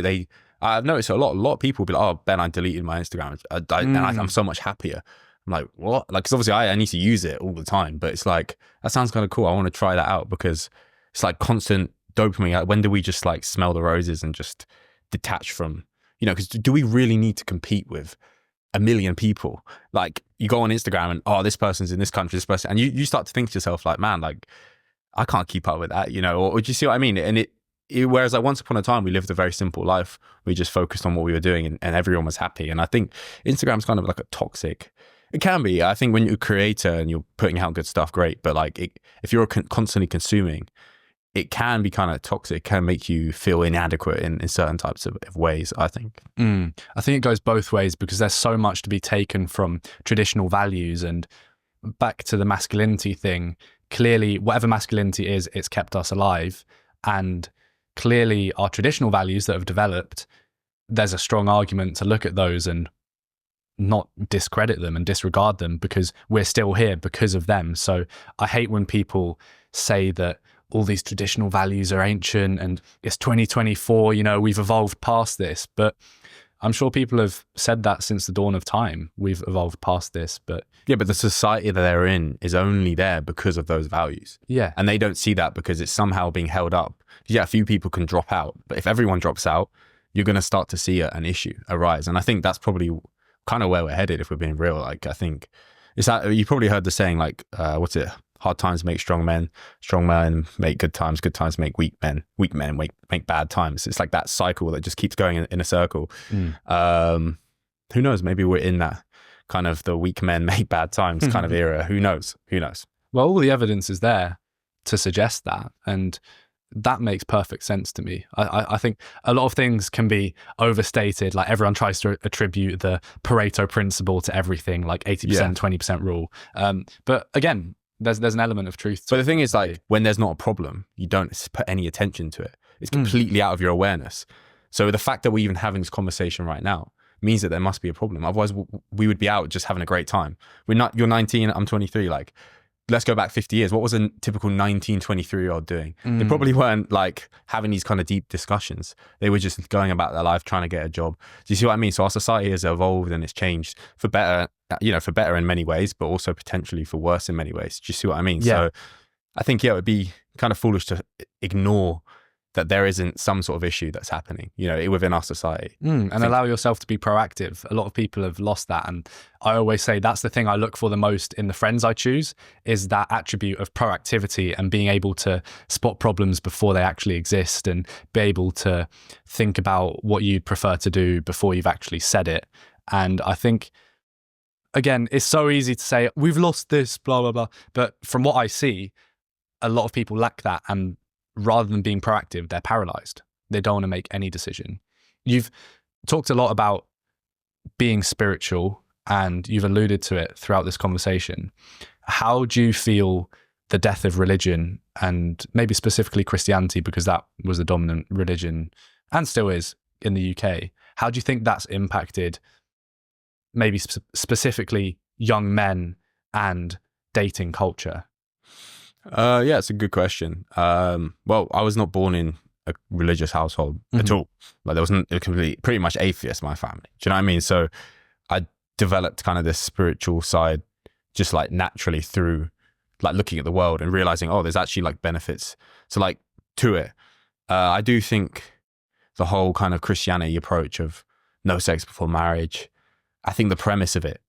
I've noticed a lot of people be like, oh, Ben, I deleted my Instagram, and I'm so much happier. I'm like, what? Like, because obviously I need to use it all the time, but it's like, that sounds kind of cool. I want to try that out because it's like constant dopamine. Like, when do we just like smell the roses and just detach from, you know, because do we really need to compete with 1 million people. Like you go on Instagram and, oh, this person's in this country, this person, and you start to think to yourself like, man, like I can't keep up with that, you know, or do you see what I mean? And whereas like once upon a time we lived a very simple life, we just focused on what we were doing and everyone was happy. And I think Instagram's kind of like a toxic, it can be. I think when you're a creator and you're putting out good stuff, great. But like if you're constantly consuming, it can be kind of toxic, it can make you feel inadequate in certain types of ways, I think. I think it goes both ways because there's so much to be taken from traditional values. And back to the masculinity thing, clearly whatever masculinity is, it's kept us alive. And clearly our traditional values that have developed, there's a strong argument to look at those and not discredit them and disregard them because we're still here because of them. So I hate when people say that all these traditional values are ancient and it's 2024, you know, we've evolved past this. But I'm sure people have said that since the dawn of time. We've evolved past this, but... Yeah, but the society that they're in is only there because of those values. Yeah. And they don't see that because it's somehow being held up. Yeah, a few people can drop out, but if everyone drops out, you're going to start to see an issue arise. And I think that's probably kind of where we're headed if we're being real. Like, I think it's that you probably heard the saying, like, what's it? Hard times make strong men make good times make weak men make bad times. It's like that cycle that just keeps going in a circle. Who knows? Maybe we're in that kind of the weak men make bad times kind of era. Who knows? Well, all the evidence is there to suggest that. And that makes perfect sense to me. I think a lot of things can be overstated. Like everyone tries to attribute the Pareto principle to everything, like 80%, 20% rule. But again, there's an element of truth to But the thing is, like, when there's not a problem, you don't put any attention to it. It's completely out of your awareness. So the fact that we're even having this conversation right now means that there must be a problem. Otherwise, we would be out just having a great time. You're 19, I'm 23. Like, let's go back 50 years. What was a typical 19, 23-year-old doing? They probably weren't like having these kind of deep discussions. They were just going about their life, trying to get a job. Do you see what I mean? So our society has evolved and it's changed for better, for better in many ways, but also potentially for worse in many ways. Do you see what I mean? Yeah. So I think, it would be kind of foolish to ignore that there isn't some sort of issue that's happening, within our society. And allow yourself to be proactive. A lot of people have lost that. And I always say that's the thing I look for the most in the friends I choose, is that attribute of proactivity and being able to spot problems before they actually exist and be able to think about what you'd prefer to do before you've actually said it. And I think, again, it's so easy to say, we've lost this, blah, blah, blah. But from what I see, a lot of people lack that. And rather than being proactive, they're paralyzed. They don't want to make any decision. You've talked a lot about being spiritual and you've alluded to it throughout this conversation. How do you feel the death of religion and maybe specifically Christianity, because that was the dominant religion and still is in the UK? How do you think that's impacted maybe specifically young men and dating culture? Yeah, it's a good question. Well, I was not born in a religious household at all. Like there wasn't pretty much atheist, my family. Do you know what I mean? So I developed kind of this spiritual side just like naturally through like looking at the world and realizing, oh, there's actually like benefits to it. I do think the whole kind of Christianity approach of no sex before marriage, I think the premise of it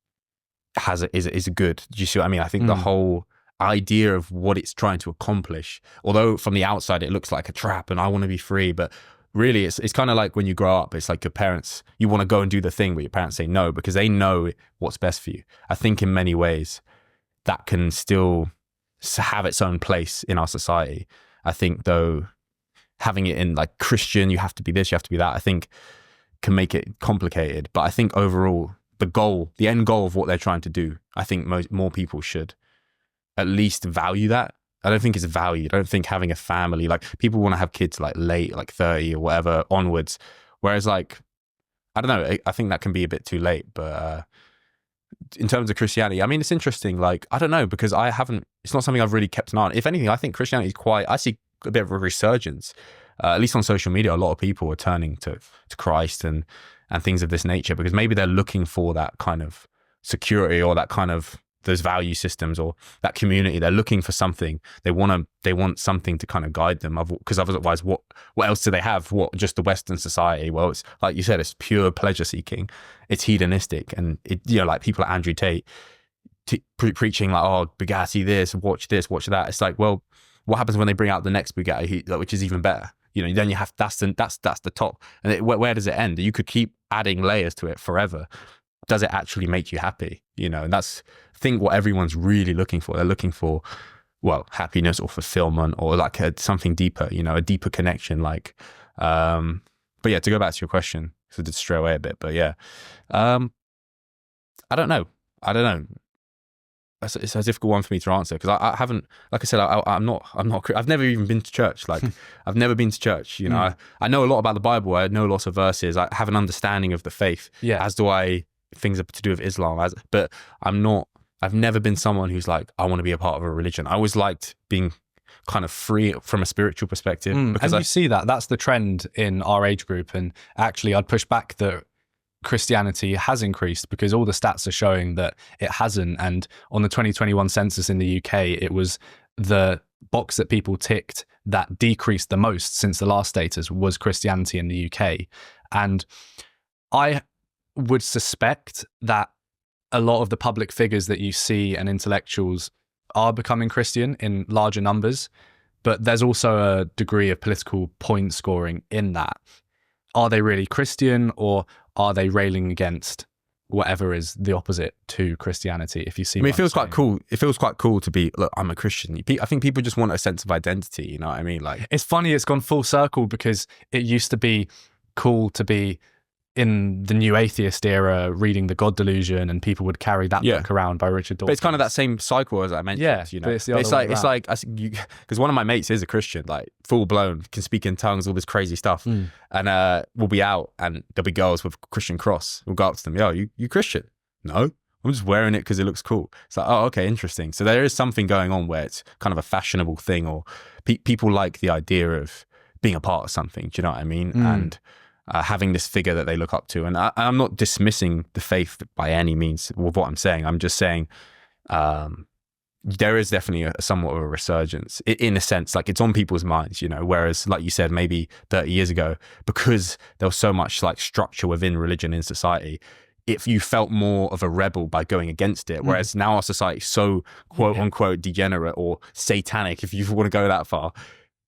is good. Do you see what I mean? I think the whole idea of what it's trying to accomplish, although from the outside it looks like a trap and I want to be free, but really it's kind of like when you grow up, it's like your parents, you want to go and do the thing, but your parents say no because they know what's best for you. I think in many ways that can still have its own place in our society. I think though having it in like Christian, you have to be this, you have to be that, I think can make it complicated. But I think overall the end goal of what they're trying to do, I think more people should at least value that. I don't think it's valued. I don't think having a family, like people want to have kids like late, like 30 or whatever onwards. Whereas like, I don't know, I think that can be a bit too late. But in terms of Christianity, I mean, it's interesting. Like, I don't know, because it's not something I've really kept an eye on. If anything, I think Christianity is I see a bit of a resurgence. At least on social media, a lot of people are turning to Christ and things of this nature because maybe they're looking for that kind of security or that kind of those value systems or that community. They're looking for something. They want something to kind of guide them. Because otherwise, what else do they have? What, just the Western society? Well, it's like you said, it's pure pleasure seeking. It's hedonistic, and it, you know, like people like Andrew Tate preaching like, oh, Bugatti this, watch that. It's like, well, what happens when they bring out the next Bugatti, which is even better? You know, then you have that's the top, and where does it end? You could keep adding layers to it forever. Does it actually make you happy? You know, and that's, I think, what everyone's really looking for. They're looking for, well, happiness or fulfillment or like something deeper. You know, a deeper connection. Like, but yeah, to go back to your question, because I did stray away a bit, but yeah, I don't know. It's a difficult one for me to answer, because I haven't, like I said, I'm not, I've never even been to church. Like, I've never been to church. You know, I know a lot about the Bible. I know lots of verses. I have an understanding of the faith. Yeah. As do I, things to do with Islam. But I've never been someone who's like, I want to be a part of a religion. I always liked being kind of free from a spiritual perspective. Because and you see that's the trend in our age group. And actually, I'd push back that Christianity has increased, because all the stats are showing that it hasn't. And on the 2021 census in the UK, it was the box that people ticked that decreased the most since the last status was Christianity in the UK. And I would suspect that a lot of the public figures that you see and intellectuals are becoming Christian in larger numbers, but there's also a degree of political point scoring in that. Are they really Christian, or are they railing against whatever is the opposite to Christianity? If you see, I mean, it feels quite cool. It feels quite cool to be, look, I'm a Christian. I think people just want a sense of identity. You know what I mean? Like, it's funny, it's gone full circle, because it used to be cool to be in the new atheist era reading The God Delusion, and people would carry that book around by Richard Dawkins. But it's kind of that same cycle as I mentioned. Yeah, you know, but it's like because one of my mates is a Christian, like full blown, can speak in tongues, all this crazy stuff, and we'll be out and there'll be girls with Christian cross. We'll go up to them, yo, you Christian? No, I'm just wearing it because it looks cool. It's like, oh, okay, interesting. So there is something going on where it's kind of a fashionable thing, or people like the idea of being a part of something. Do you know what I mean? And having this figure that they look up to. And I'm not dismissing the faith by any means with what I'm saying. I'm just saying there is definitely a somewhat of a resurgence in a sense, like it's on people's minds, you know, whereas like you said, maybe 30 years ago, because there was so much like structure within religion in society, if you felt more of a rebel by going against it, whereas now our society is so quote unquote degenerate or satanic, if you want to go that far,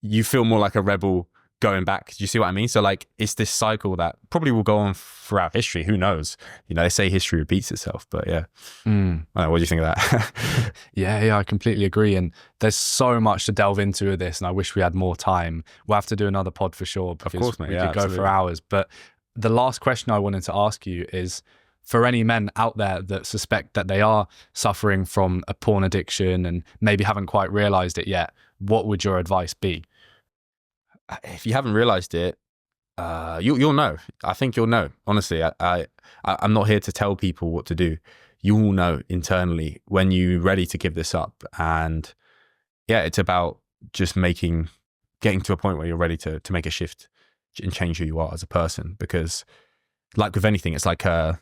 you feel more like a rebel going back. Do you see what I mean? So like, it's this cycle that probably will go on throughout history. Who knows? You know, they say history repeats itself, but yeah. I don't know, what do you think of that? Yeah, I completely agree. And there's so much to delve into with this, and I wish we had more time. We'll have to do another pod for sure, because of course, mate. We could go for hours. But the last question I wanted to ask you is, for any men out there that suspect that they are suffering from a porn addiction and maybe haven't quite realized it yet, what would your advice be? If you haven't realized it, you'll know. I think you'll know. Honestly, I'm not here to tell people what to do. You will know internally when you're ready to give this up. And yeah, it's about just getting to a point where you're ready to make a shift and change who you are as a person. Because like with anything, it's like a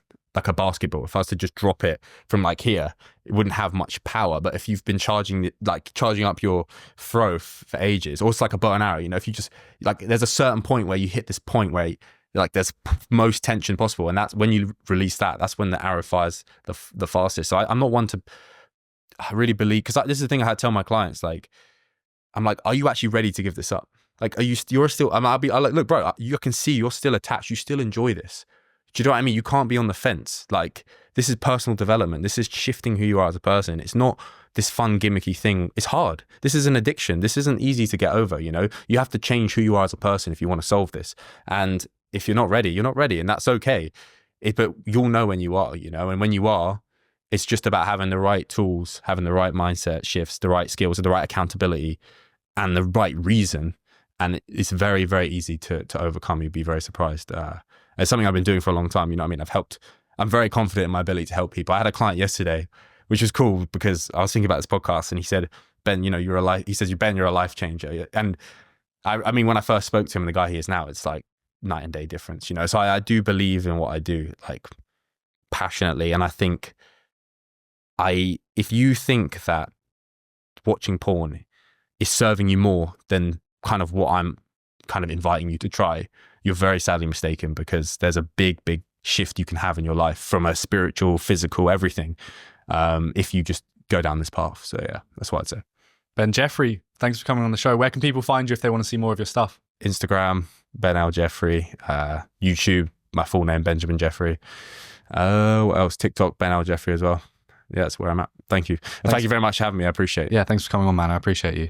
basketball. If I was to just drop it from like here, it wouldn't have much power. But if you've been charging up your throw for ages, or it's like a bow and arrow, you know, if you just like, there's a certain point where you hit this point where like there's most tension possible. And that's when you release that's when the arrow fires the fastest. So I'm not one to really believe, because this is the thing I had to tell my clients. Like, I'm like, are you actually ready to give this up? Like, you're still, I'll like, look, bro, you can see you're still attached. You still enjoy this. Do you know what I mean? You can't be on the fence. Like, this is personal development. This is shifting who you are as a person. It's not this fun gimmicky thing. It's hard. This is an addiction. This isn't easy to get over, you know? You have to change who you are as a person if you want to solve this. And if you're not ready, you're not ready, and that's okay. But you'll know when you are, you know? And when you are, it's just about having the right tools, having the right mindset shifts, the right skills, and the right accountability, and the right reason. And it's very, very easy to overcome. You'd be very surprised. It's something I've been doing for a long time. You know what I mean? I'm very confident in my ability to help people. I had a client yesterday, which was cool, because I was thinking about this podcast, and he said, Ben, you know, you're a life changer. And I mean, when I first spoke to him, the guy he is now, it's like night and day difference, you know? So I do believe in what I do, like, passionately. And I think if you think that watching porn is serving you more than kind of what I'm kind of inviting you to try, you're very sadly mistaken, because there's a big shift you can have in your life from a spiritual, physical, everything, if you just go down this path. So yeah, that's what I'd say. Ben Jeffery, thanks for coming on the show. Where can people find you if they want to see more of your stuff? Instagram, Ben L. Jeffery, YouTube, my full name, Benjamin Jeffery. What else? TikTok, Ben L. Jeffery as well. Yeah, that's where I'm at. Thank you. And thank you very much for having me. I appreciate it. Yeah, thanks for coming on, man. I appreciate you.